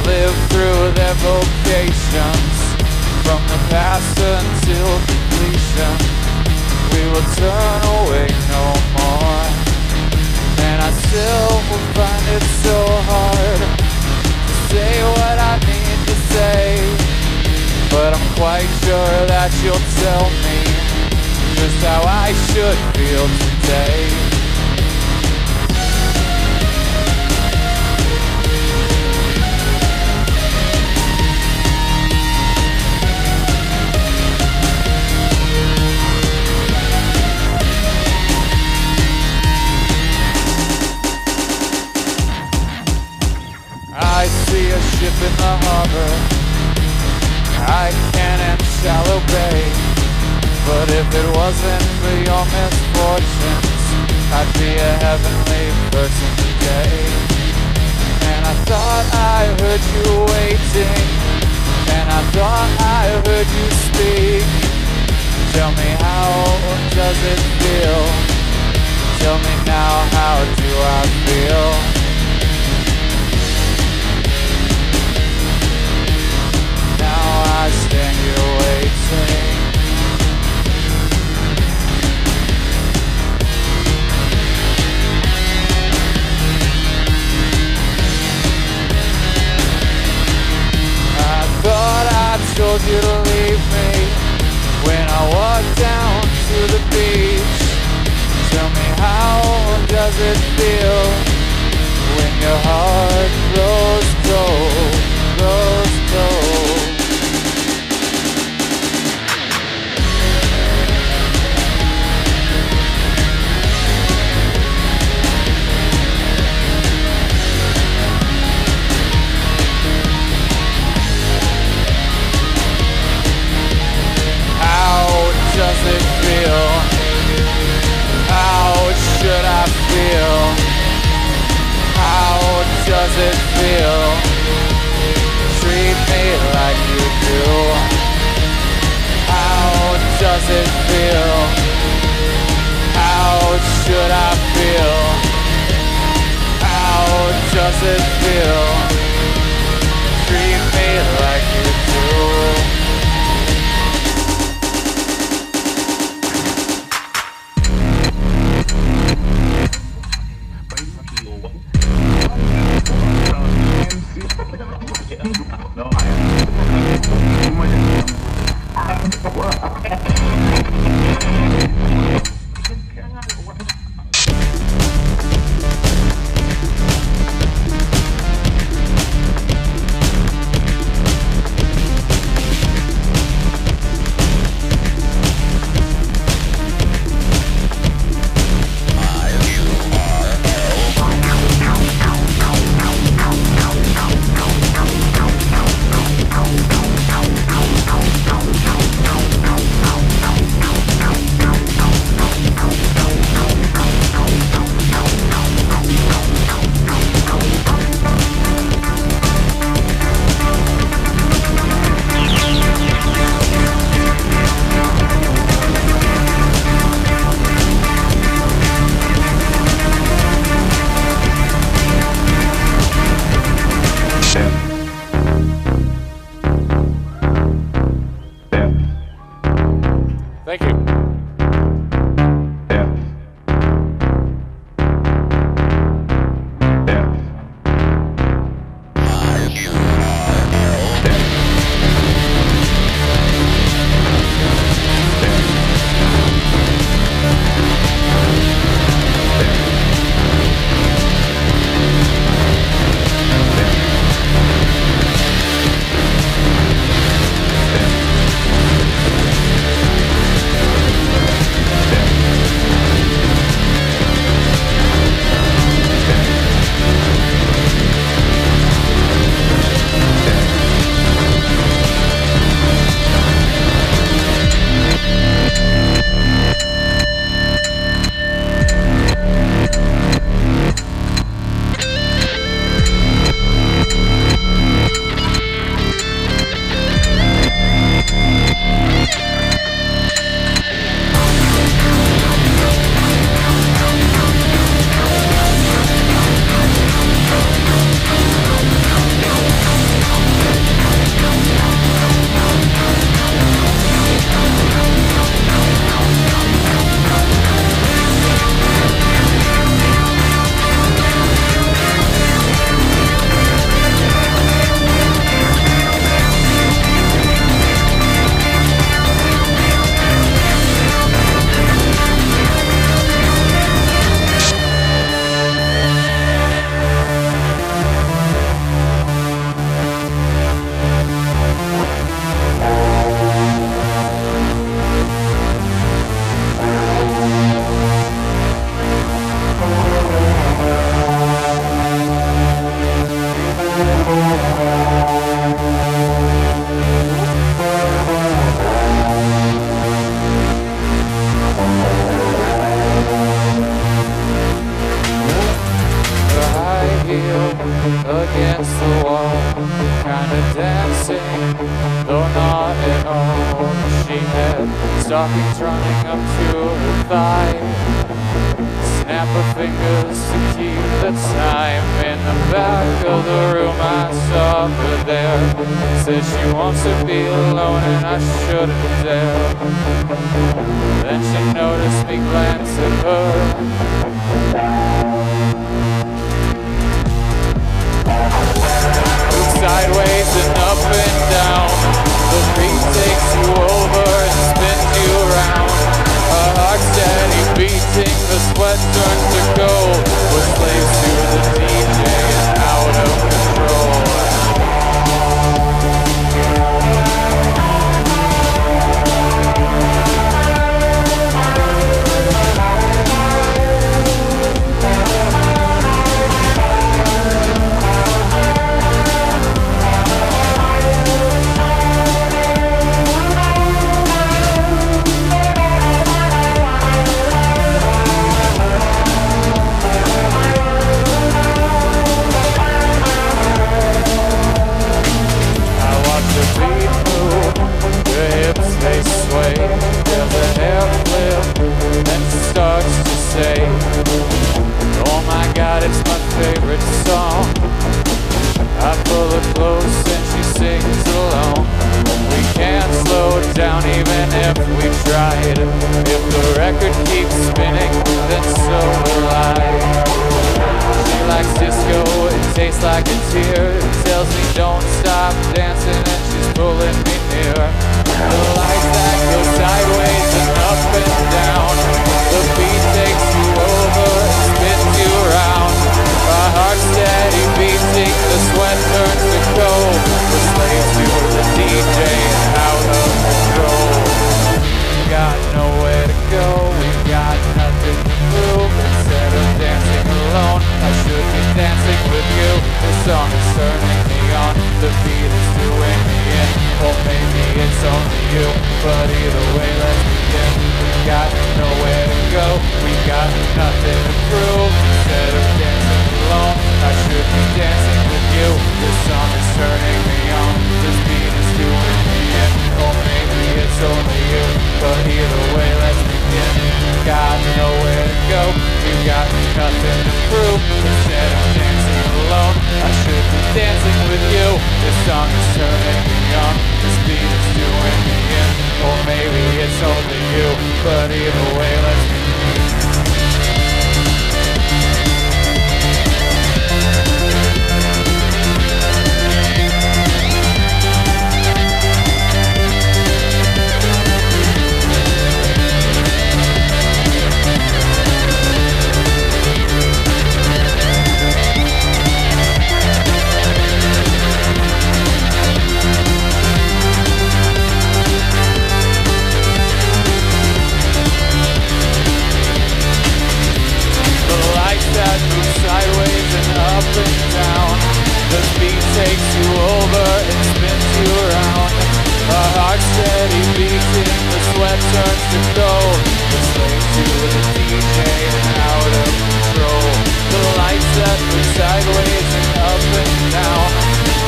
lived through their vocations. From the past until completion, we will turn away no more. And I still will find it so hard say what I need to say, but I'm quite sure that you'll tell me just how I should feel today. I see a ship in the harbor, I can and shall obey. But if it wasn't for your misfortunes, I'd be a heavenly person today. And I thought I heard you waiting, and I thought I heard you speak. Tell me, how does it feel? Tell me now, how do I feel? I stand here waiting. told you to leave me when I walked down to the beach. Tell me, how does it feel when your heart grows cold, grows cold? Does it feel? How should I feel? How does it feel? Treat me like you do. How does it feel? How should I feel? How does it feel? Treat me like you do. Thank you. Against the wall, kinda dancing, though not at all. She had stockings running up to her thigh. Snap her fingers to keep the time. In the back of the room I saw her there. Said she wants to be alone and I shouldn't dare. Then she noticed me glance at her. Sideways and up and down the sweat turns to gold. We're slaves to the DJ and out of control. They sway, there's a hair flip, and starts to say, oh my God, it's my favorite song. I pull her close and she sings along. We can't slow down even if we tried. If the record keeps spinning, then so will I. She likes disco, it tastes like a tear. It tells me don't stop dancing and she's pulling me near. The lights that go sideways and up and down. The beat takes you over and spins you around. Our hearts steady beating, the sweat turns to gold. We're slaves to the DJ and out of control. We've got nowhere to go, we've got nothing to prove. Instead of dancing alone, I should be dancing with you. The song is turning me on, the beat is doing me in. Or maybe it's only you, but either way, let's begin. We've got nowhere to go, we've got nothing to prove. Instead of dancing alone, I should be dancing with you. This song is turning me on, this beat is doing me in. Or maybe it's only you, but either way, let's begin. We've got nowhere to go, we've got nothing to prove. Instead of dancing alone, I should be dancing with you. This song is turning me on, this beat is doing me in. Or maybe it's only you, but either way, let's begin. That move sideways and up and down. The beat takes you over and spins you around. Our hearts steady beating, the sweat turns to gold. We're slaves to the DJ and out of control. The lights that move sideways and up and down.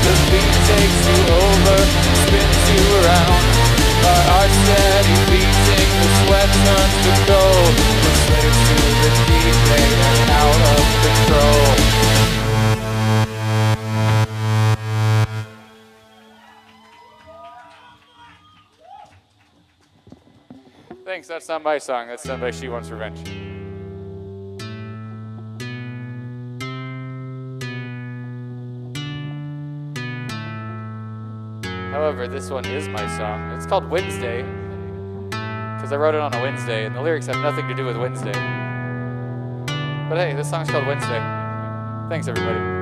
The beat takes you over and spins you around. Our hearts steady beating, the sweat turns to gold. We're slaves to the DJ and out of control. Thanks, that's not my song, that's done by She Wants Revenge. However, this one is my song. It's called Wednesday, because I wrote it on a Wednesday, and the lyrics have nothing to do with Wednesday. But hey, this song's called Wednesday. Thanks, everybody.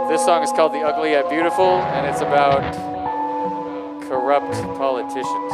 This song is called The Ugly Yet Beautiful, and it's about corrupt politicians.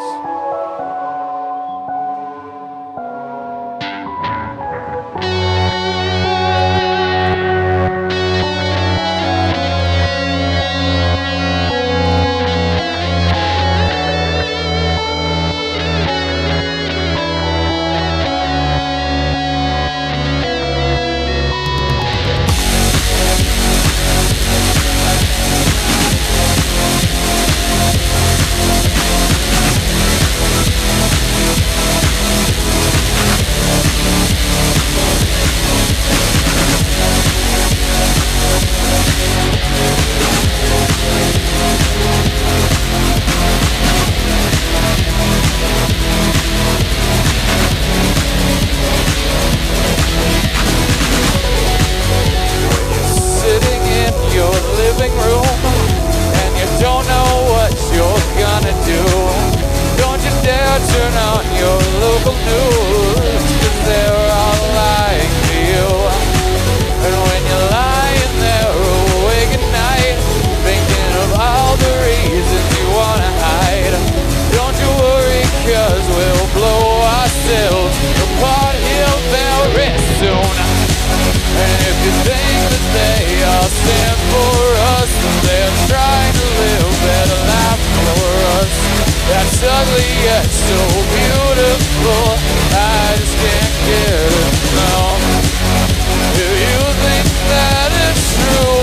Turn on your local news, 'cause they're all lying to you. And when you're lying there awake at night, thinking of all the reasons you wanna hide, don't you worry, 'cause we'll blow ourselves apart here very soon. And if you think that they all stand for us, they're trying to live better life for us. That's ugly yet so beautiful, I just can't get it now. If you think that it's true,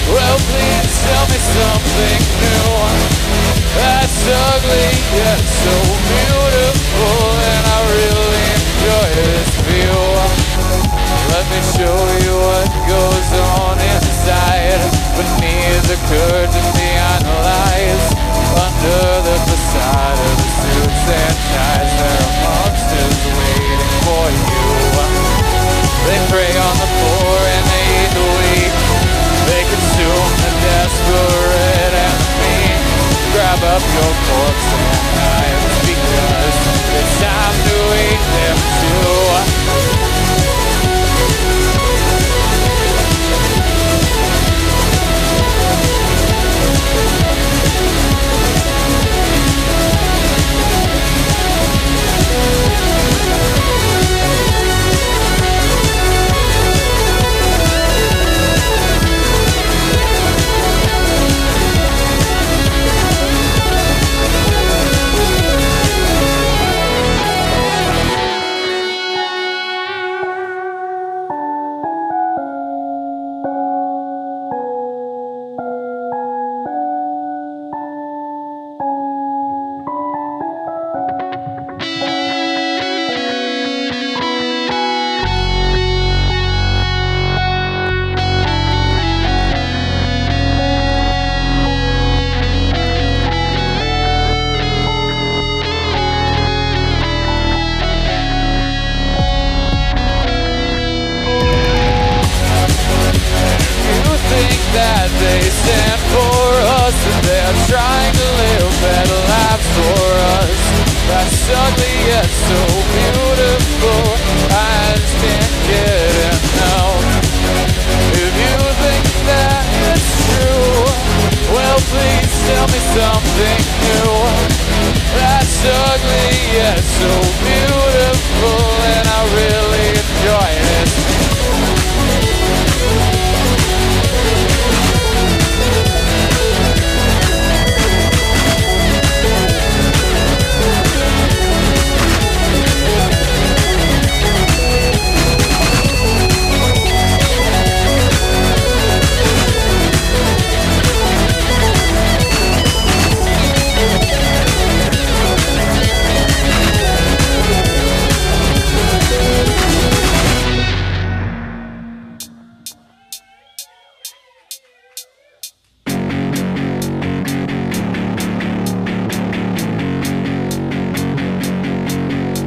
well please tell me something new. That's ugly yet so beautiful, and I really enjoy this view. Let me show you what goes on inside, beneath the curtain, behind the lies, under the facade of the suits and ties. There are monsters waiting for you. They prey on the poor and they eat the weak. They consume the desperate and the mean. Grab up your forks and knives, because it's time to eat them too.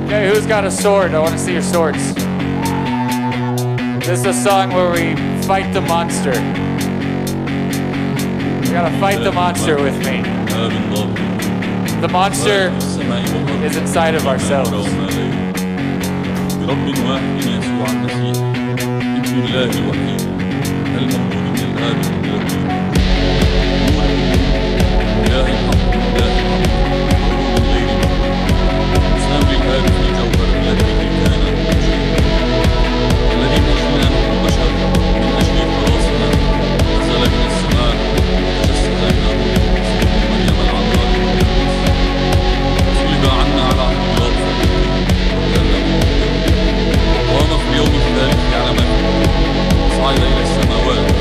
Okay, who's got a sword? I want to see your swords. This is a song where we fight the monster. You gotta fight the monster with me. The monster is inside of ourselves. برب واحد يسوع المسيح ابن الله الوحيد المولود من صعد إلى السماوات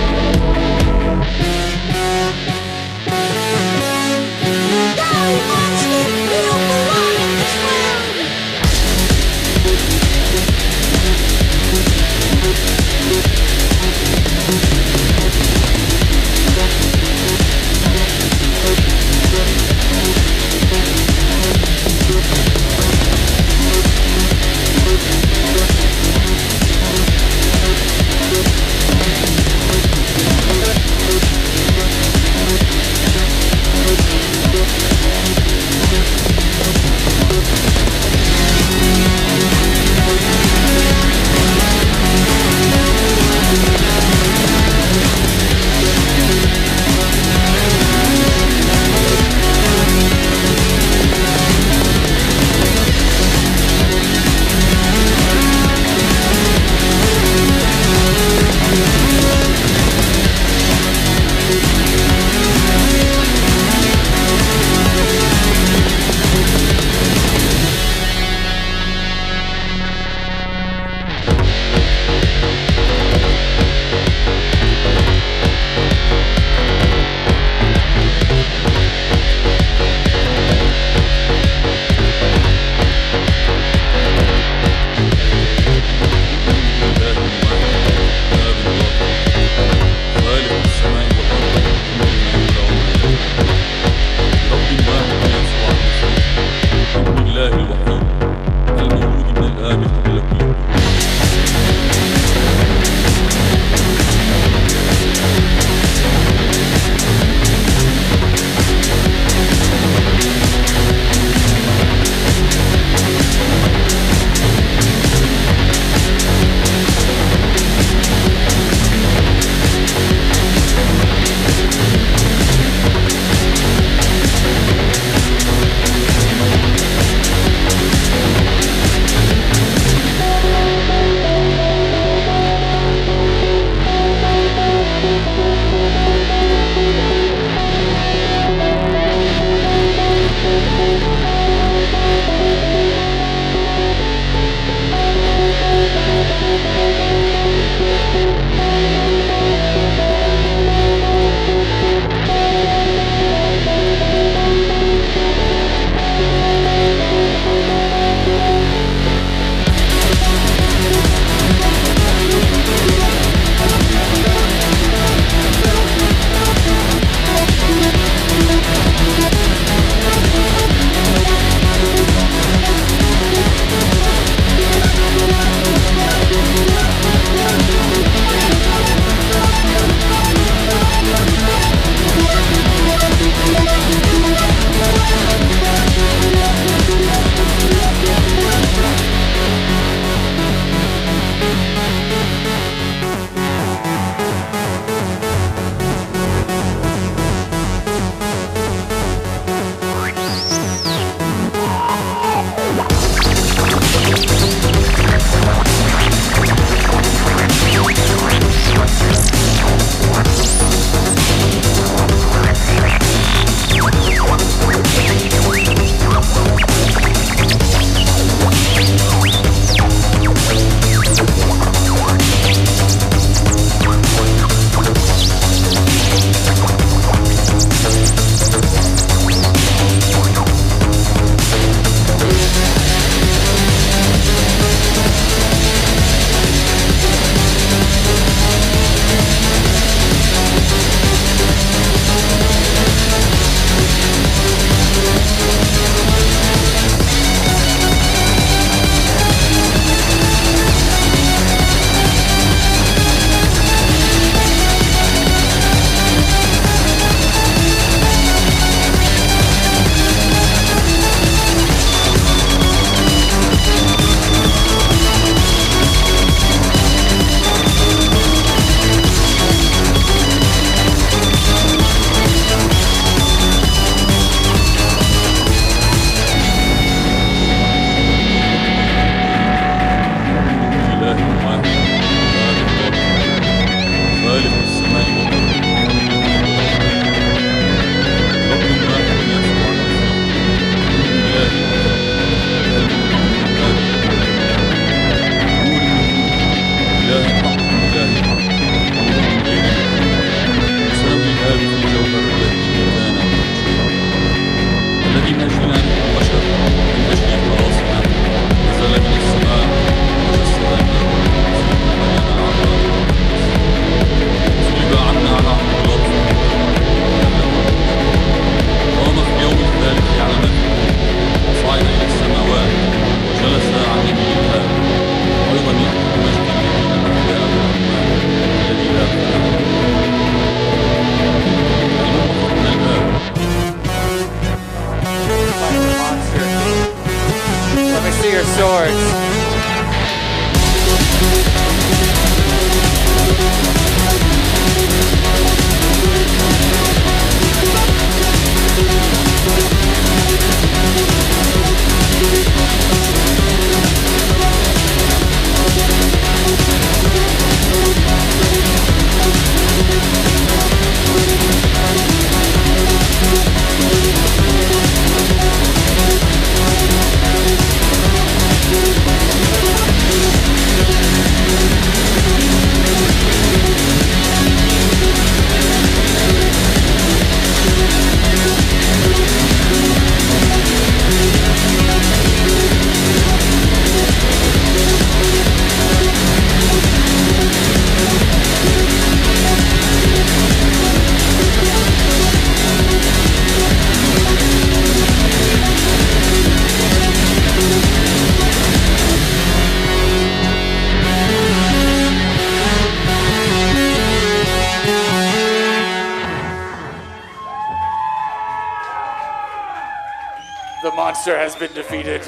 The monster has been defeated.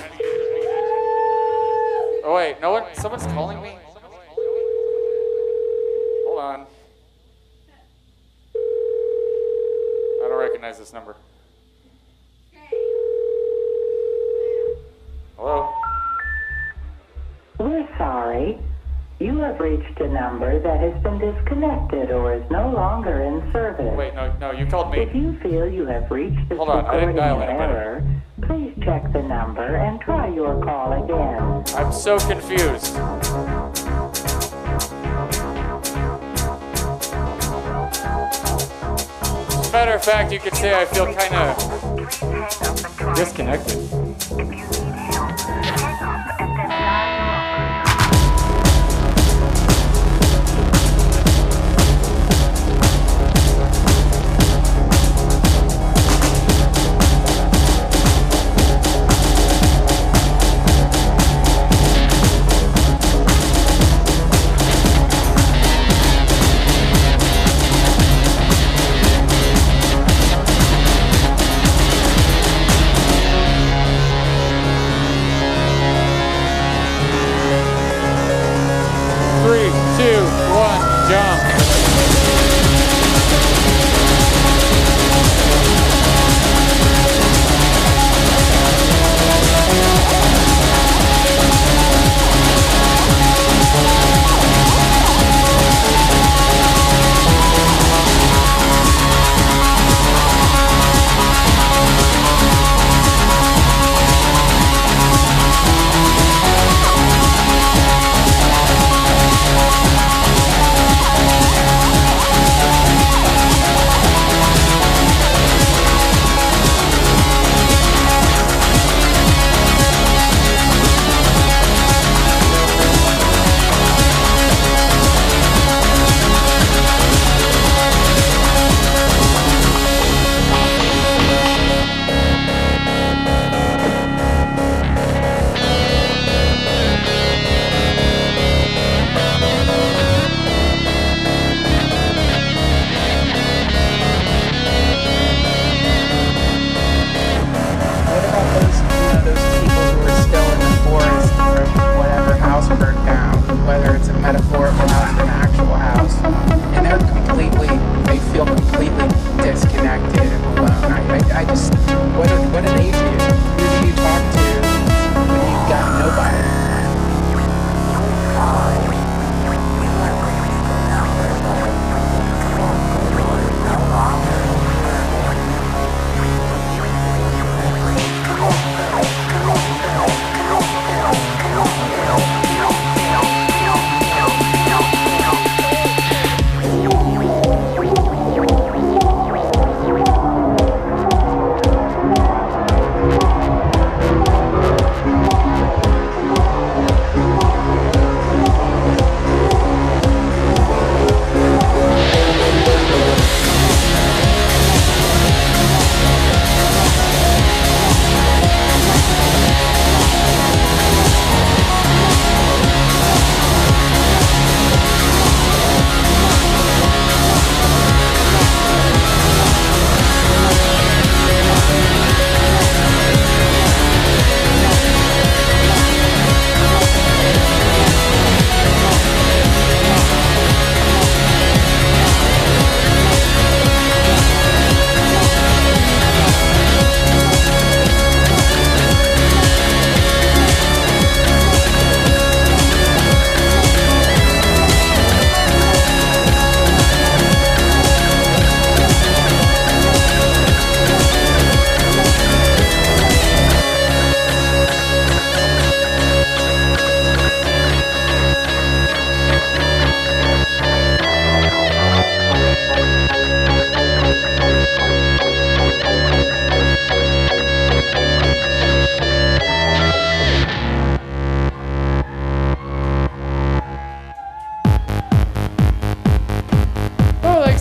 Oh wait, no one, someone's calling me? Hold on. I don't recognize this number. Hello? We're sorry. You have reached a number that has been disconnected or is no longer in service. Wait, no, you called me. If you feel you have reached this Hold on, I didn't dial recording anybody. error, please check the number and try your call again. I'm so confused. As a matter of fact, you could say I feel kind of disconnected.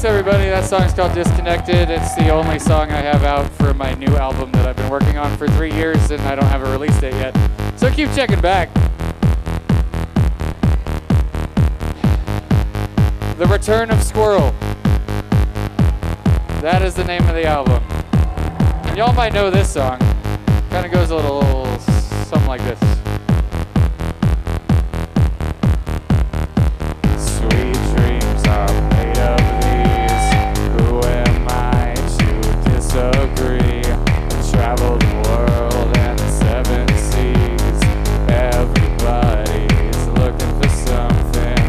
Everybody, that song's called Disconnected. It's the only song I have out for my new album that I've been working on for 3 years, and I don't have a release date yet. So keep checking back. The Return of Squirrel. That is the name of the album. Y'all might know this song. Kind of goes a little something like this. Sweet dreams are made of these. Who am I to disagree? I travel the world and the 7 seas. Everybody's looking for something.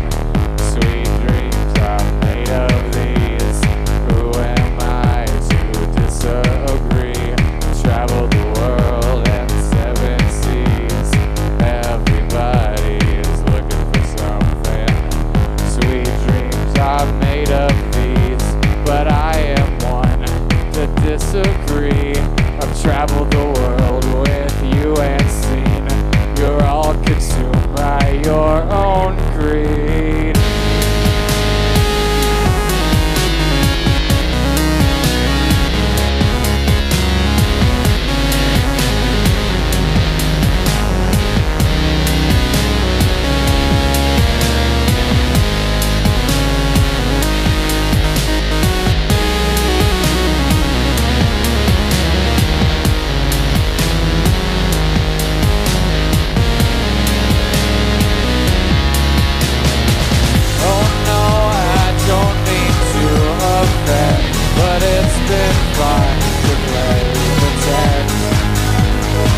Sweet dreams are made of these. Who am I to disagree? I travel the world and the 7 seas. Everybody is looking for something. Sweet dreams are made of these, but I am one to disagree. I've traveled the world with you and seen you're all consumed by your own greed. Oh no, I don't mean to offend, but it's been fun to play pretend.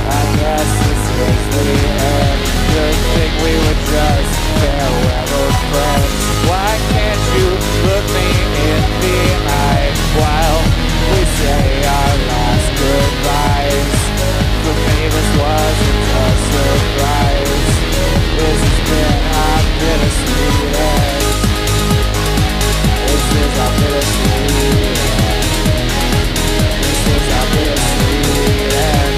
I guess this is the end. Good thing we were just farewell friends. Why can't you look me in the eye while we say our last goodbyes? For me this wasn't a surprise. This has been our bittersweet end. This is our bittersweet end. This is our bittersweet end.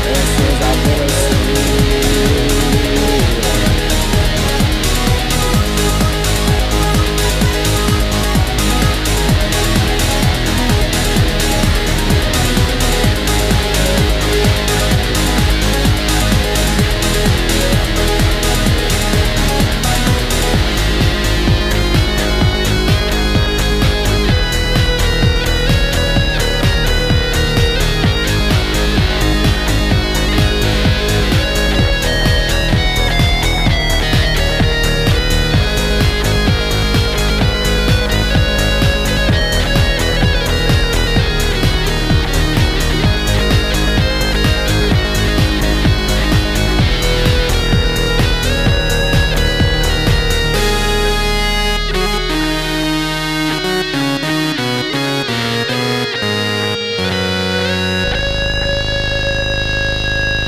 This is our bittersweet end.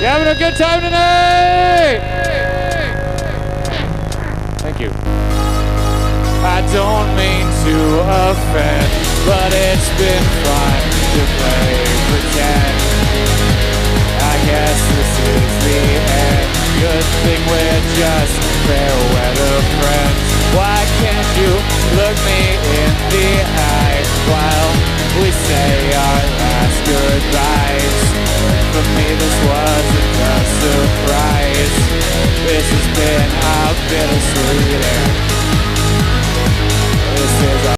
You having a good time tonight? Thank you. I don't mean to offend, but it's been fun to play pretend. I guess this is the end. Good thing we're just fair weather friends. Why can't you look me in the eye while we say our last goodbyes? For me this wasn't a surprise. This has been our bittersweet end. This is our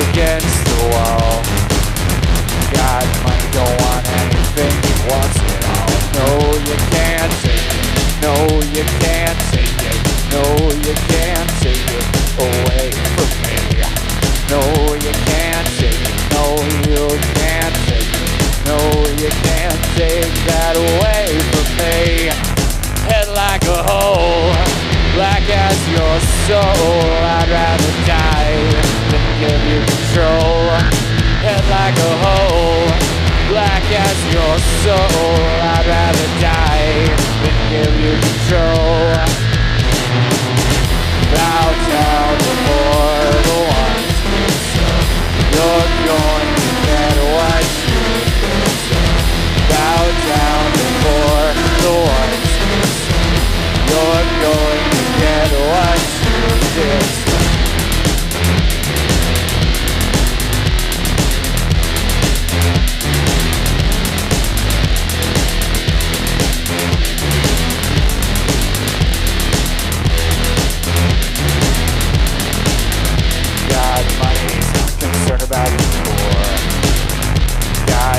against the wall. Got money, don't want anything, he wants it all. No, you can't take it. No, you can't take it. No, you can't take it away from me. No, you can't take it. No, you can't take it. No, you can't take that away from me. Head like a hole, black as your soul. I'd rather die than give you control. Head like a hole, black as your soul. I'd rather die than give you control. Bow down before the ones who suck. You're going to get what you deserve. Bow down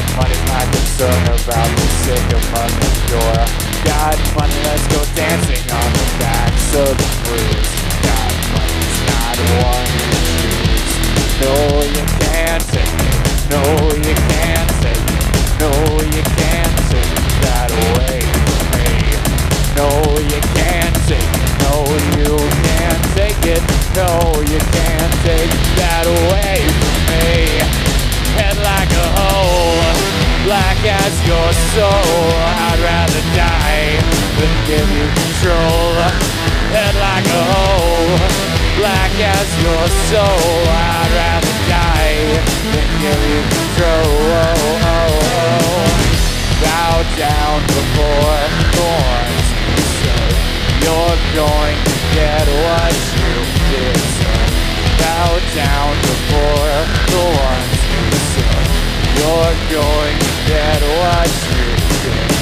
God, money's my concern about the sake of money, sure. God, money, let's go dancing on the backs of the blues. God, money's not one to choose. No, you can't take it. No, you can't take it. No, you can't take that away from me. No, you can't take it. No, you can't take it. No, you can't take that away from me. Head like a hole, black as your soul. I'd rather die than give you control. Head like a hole, black as your soul. I'd rather die than give you control. Bow down before thorns you serve. You're going to get what you deserve. Bow down before thorns you serve. You're going to get what you deserve.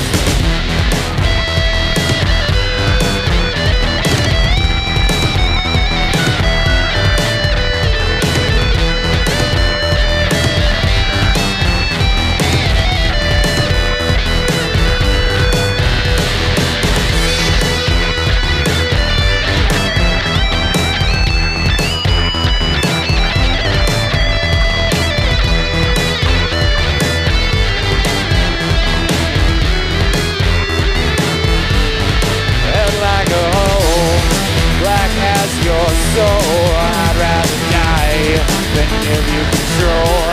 Your soul, I'd rather die than give you control.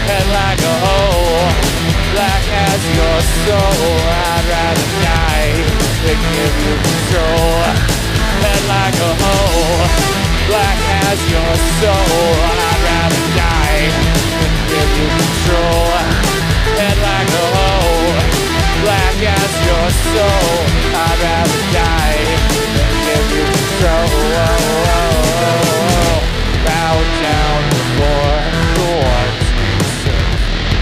Head like a hole, black as your soul. I'd rather die than give you control. Head like a hole, black as your soul. I'd rather die than give you control. Head like a hole, black as your soul. I'd rather die than give you control. Bow down before the ones you serve.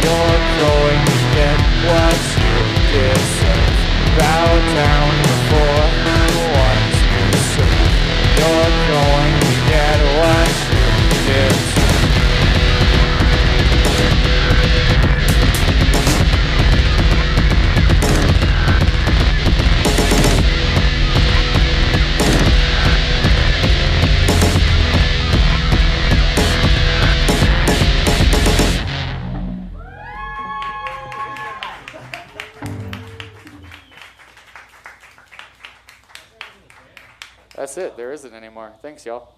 You're going to get what you deserve. Bow down before the ones you serve. You're going to get what you deserve. That's it. There isn't anymore. Thanks, y'all.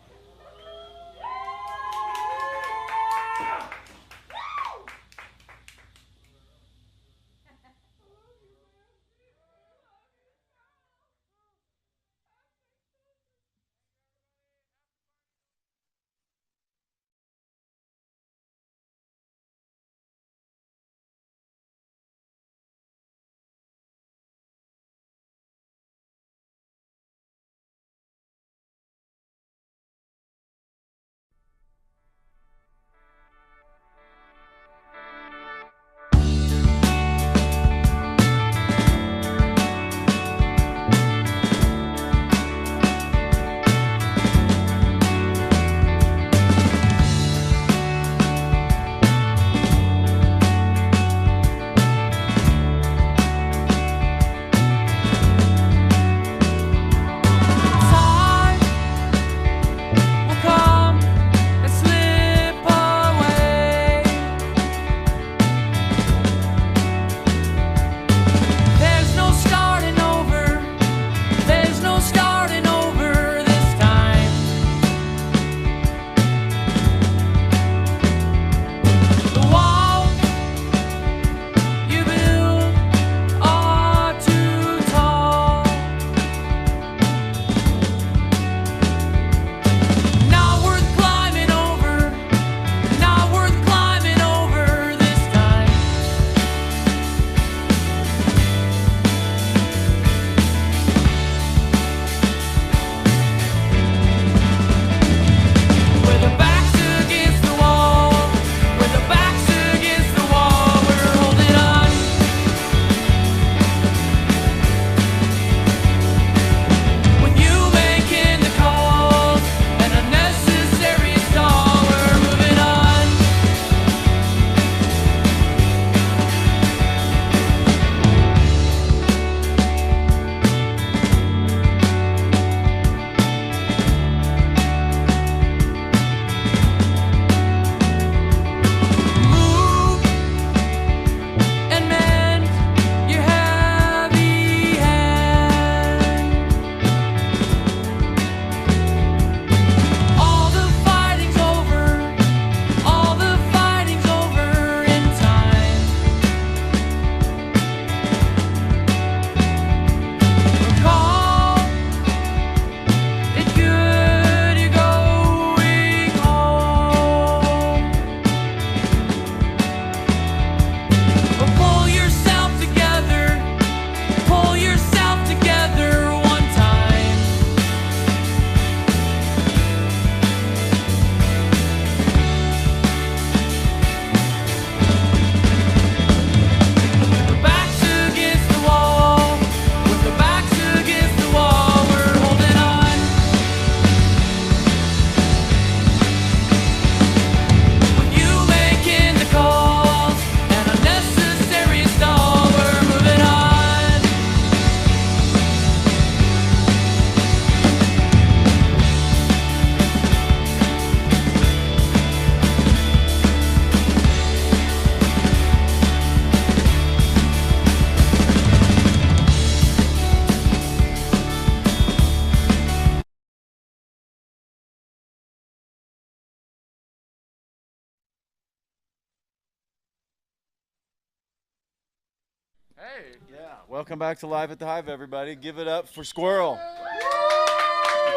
Hey. Yeah. Welcome back to Live at the Hive, everybody. Give it up for Squirrel.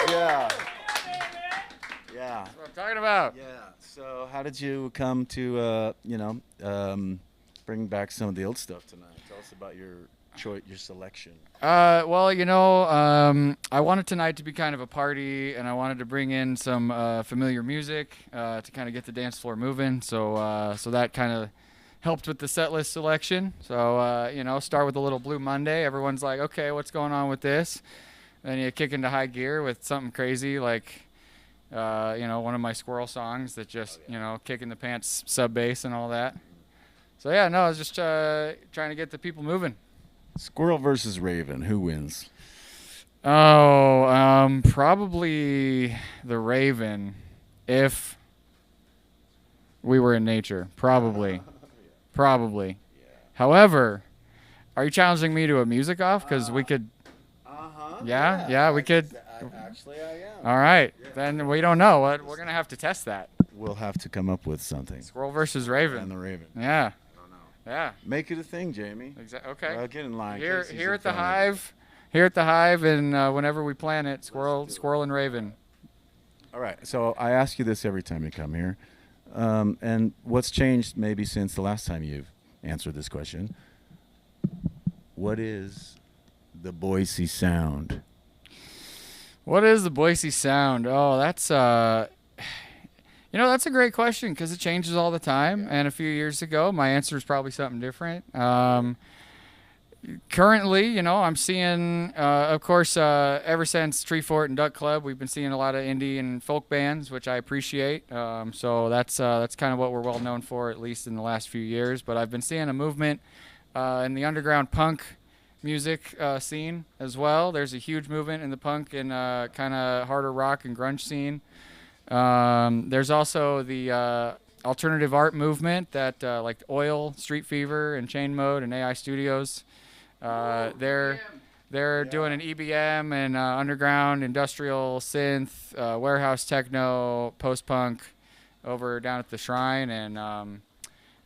Yeah. Yeah. That's what I'm talking about. Yeah. So how did you come to, bring back some of the old stuff tonight? Tell us about your selection. Well, I wanted tonight to be kind of a party, and I wanted to bring in some familiar music to kind of get the dance floor moving. So that kind of helped with the set list selection. So, start with a little Blue Monday. Everyone's like, okay, what's going on with this? Then you kick into high gear with something crazy like, one of my Squirrel songs that just, kick in the pants sub bass and all that. So, I was just trying to get the people moving. Squirrel versus Raven, who wins? Oh, probably the Raven if we were in nature. Probably. Probably. Yeah. However, are you challenging me to a music off? Because we could. Yeah, we could. Actually, I am. All right. Yeah. Then we don't know. We're going to have to test that. We'll have to come up with something. Squirrel versus Raven. And the Raven. Yeah. I don't know. Yeah. Make it a thing, Jamie. Exactly. Okay. Get in line. Here at the Hive. Here at the Hive, and whenever we plan it, Squirrel and Raven. All right. So I ask you this every time you come here. And what's changed maybe since the last time you've answered this question? What is the Boise sound? What is the Boise sound? Oh, that's that's a great question because it changes all the time. Yeah. And a few years ago, my answer is probably something different. Currently, I'm seeing, of course, ever since Tree Fort and Duck Club, we've been seeing a lot of indie and folk bands, which I appreciate. So that's kind of what we're well known for, at least in the last few years. But I've been seeing a movement in the underground punk music scene as well. There's a huge movement in the punk and kind of harder rock and grunge scene. There's also the alternative art movement that like Oil, Street Fever, and Chain Mode and AI Studios. They're doing an EBM and underground industrial synth, warehouse techno, post-punk over down at the Shrine, and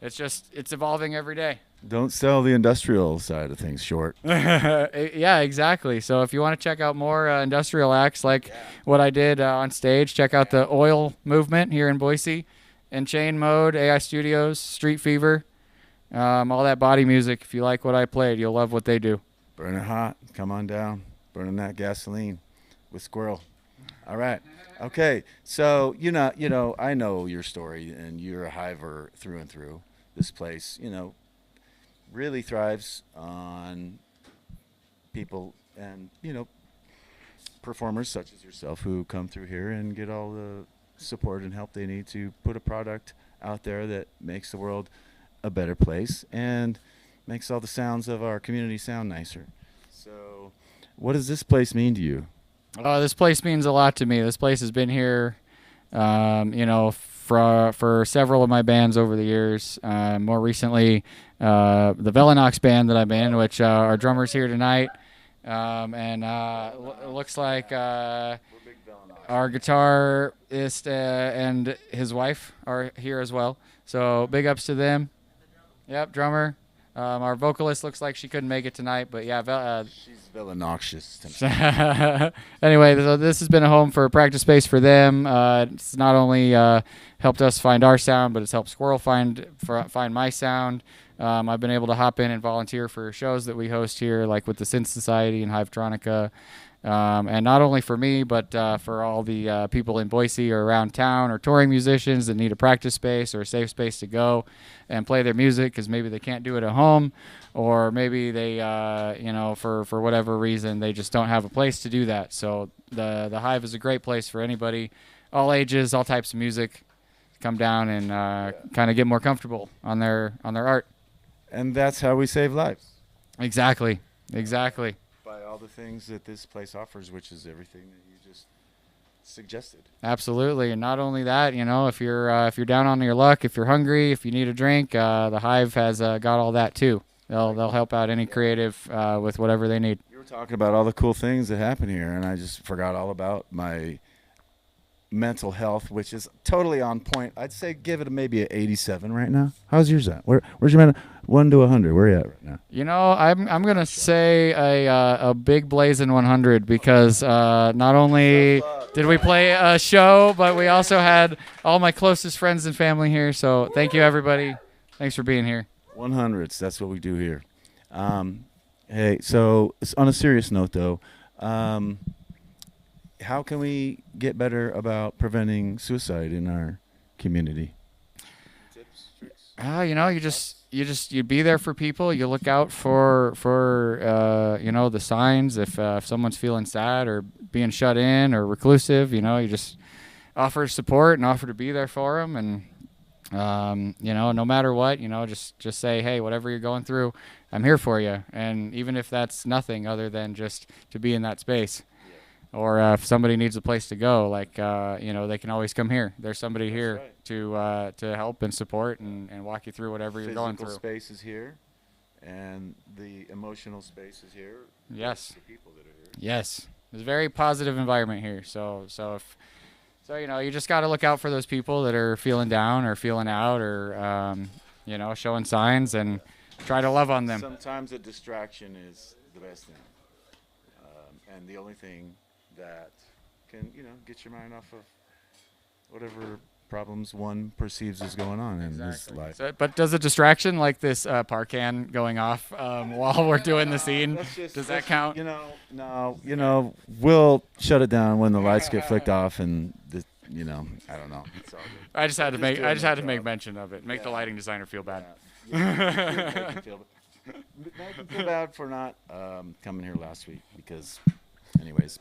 it's evolving every day. Don't sell the industrial side of things short. Yeah, exactly. So if you want to check out more industrial acts like what I did on stage, check out the Oil movement here in Boise, and Chain Mode, AI Studios, Street Fever. All that body music. If you like what I played, you'll love what they do. Burn it hot. Come on down. Burning that gasoline with Squirrel. All right. Okay. So, I know your story, and you're a hiver through and through. This place, really thrives on people and, performers such as yourself who come through here and get all the support and help they need to put a product out there that makes the world a better place and makes all the sounds of our community sound nicer. So what does this place mean to you? This place means a lot to me. This place has been here, for several of my bands over the years. More recently, the Velinox band that I'm in, which our drummer's here tonight. And it looks like our guitarist and his wife are here as well. So big ups to them. Yep, drummer. Our vocalist looks like she couldn't make it tonight, but yeah. She's villainous tonight. Anyway, so this has been a home for a practice space for them. It's not only helped us find our sound, but it's helped Squirrel find my sound. I've been able to hop in and volunteer for shows that we host here, like with the Synth Society and Hivetronica. And not only for me, but for all the people in Boise or around town or touring musicians that need a practice space or a safe space to go and play their music because maybe they can't do it at home, or maybe they, for whatever reason, they just don't have a place to do that. So the Hive is a great place for anybody, all ages, all types of music, come down and kind of get more comfortable on their art. And that's how we save lives. Exactly. By all the things that this place offers, which is everything that you just suggested. Absolutely. And not only that, if you're down on your luck, if you're hungry, if you need a drink, the Hive has got all that too. They'll help out any creative with whatever they need. You were talking about all the cool things that happen here, and I just forgot all about my mental health, which is totally on point. I'd say give it maybe an 87 right now. How's yours at? Where's your 1 to 100. Where are you at right now? You know, I'm gonna say a big blazing 100 because not only did we play a show, but we also had all my closest friends and family here. So thank you, everybody. Thanks for being here. 100s. That's what we do here. Hey, so on a serious note, though, how can we get better about preventing suicide in our community? You know, you be there for people. You look out for you know, the signs. If someone's feeling sad or being shut in or reclusive, you know, you just offer support and offer to be there for them. And you know, no matter what, you know, just say, hey, whatever you're going through, I'm here for you. And even if that's nothing other than just to be in that space. Or if somebody needs a place to go, like, you know, they can always come here. There's somebody here to help and support and walk you through whatever you're going through. Physical space is here, and the emotional space is here. Yes. The people that are here. Yes. There's a very positive environment here. So you know, you just got to look out for those people that are feeling down or feeling out or, you know, showing signs and try to love on them. Sometimes a distraction is the best thing. And the only thing that can, you know, get your mind off of whatever problems one perceives is going on in his life. So, but does a distraction like this parkan going off while we're doing the scene, does that count? You know, no, you know, we'll shut it down when the lights get flicked off, and you know, I don't know. It's all good. I just had to make mention of it. Make the lighting designer feel bad. Yeah. Make him feel bad for not coming here last week because, anyways.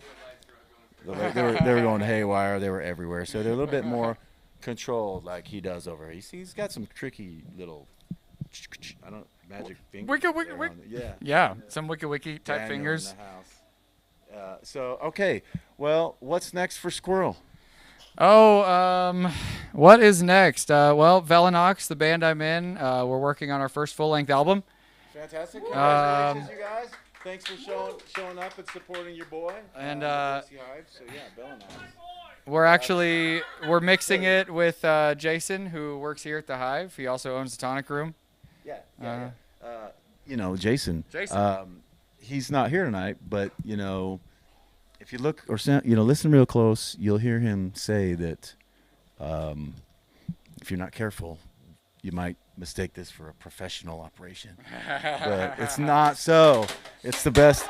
They were going haywire. They were everywhere. So they're a little bit more controlled like he does over here. He's got some tricky little, magic fingers. Yeah, some wiki type Daniel fingers. In the house. So, okay. Well, what's next for Squirrel? Oh, what is next? Well, Velinox, the band I'm in, we're working on our first full-length album. Fantastic. Congratulations, you guys. Thanks for showing up and supporting your boy. And Boise Hive. So yeah, we're mixing it with Jason, who works here at the Hive. He also owns the Tonic Room. Yeah. You know, Jason. He's not here tonight, but you know, if you look or listen real close, you'll hear him say that if you're not careful, you might mistake this for a professional operation. But it's not so. It's the best.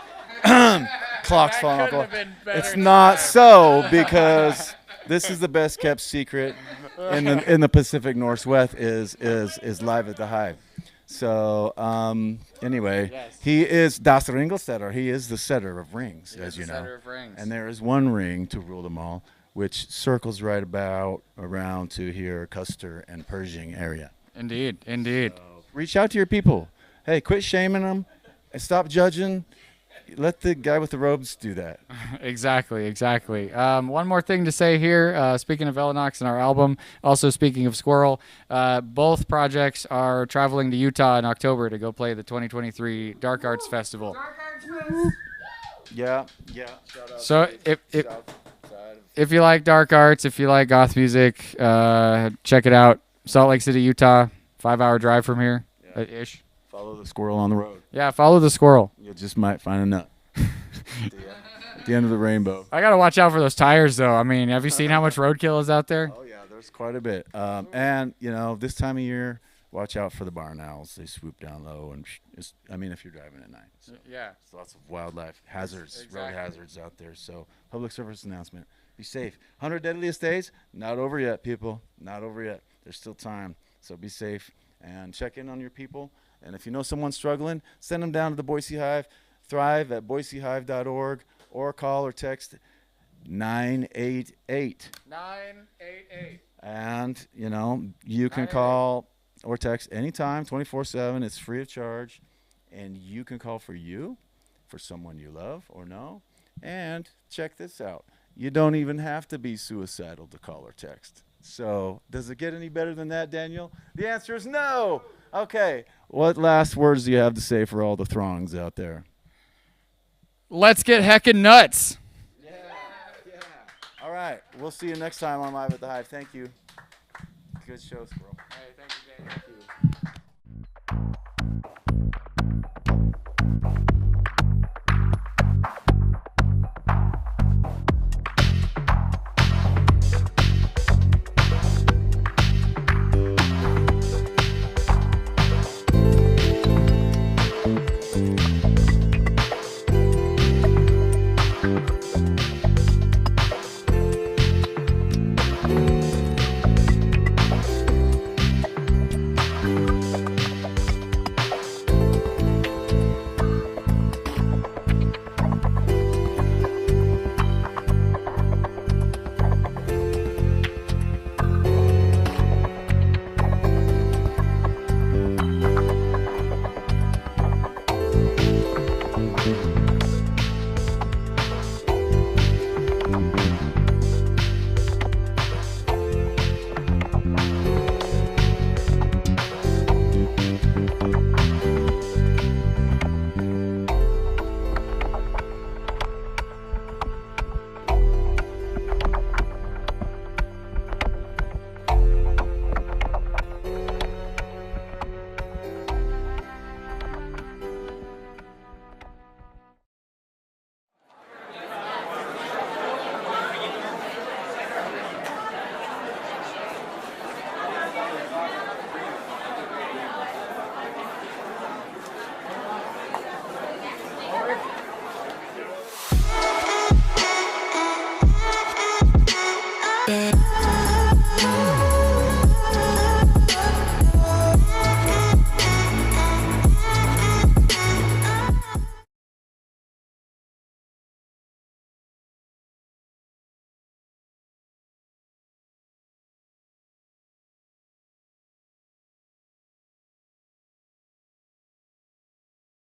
Clock's falling off. It's not so because this is the best kept secret in the Pacific Northwest is live at the Hive. So anyway, he is Das Ringelsetter. He is the setter of rings, as you know. Setter of rings. And there is one ring to rule them all, which circles right about around to here, Custer and Pershing area. Indeed. So reach out to your people. Hey, quit shaming them and stop judging. Let the guy with the robes do that. Exactly. One more thing to say here, speaking of Velinox and our album, also speaking of Squirrel, both projects are traveling to Utah in October to go play the 2023 Dark Arts Festival. Yeah. Shout out. So if you like dark arts, if you like goth music, check it out. Salt Lake City, Utah, 5-hour drive from here, ish. Follow the squirrel on the road. Yeah, follow the squirrel. You just might find a nut. At the end of the rainbow. I gotta watch out for those tires, though. I mean, have you seen how much roadkill is out there? Oh yeah, there's quite a bit. And you know, this time of year, watch out for the barn owls. They swoop down low, and if you're driving at night. So yeah. There's lots of wildlife hazards, Exactly. road hazards out there. So public service announcement: be safe. 100 deadliest days, not over yet, people. Not over yet. There's still time. So be safe and check in on your people. And if you know someone struggling, send them down to the Boise Hive. Thrive at boisehive.org or call or text 988. 988. And, you know, you can call or text anytime, 24/7. It's free of charge. And you can call for you, for someone you love or know. And check this out. You don't even have to be suicidal to call or text. So does it get any better than that, Daniel? The answer is no. Okay. What last words do you have to say for all the throngs out there? Let's get heckin' nuts. Yeah. All right. We'll see you next time on Live at the Hive. Thank you. Good show, Squirrel. Hey, thank you, Dave. Thank you. Bye.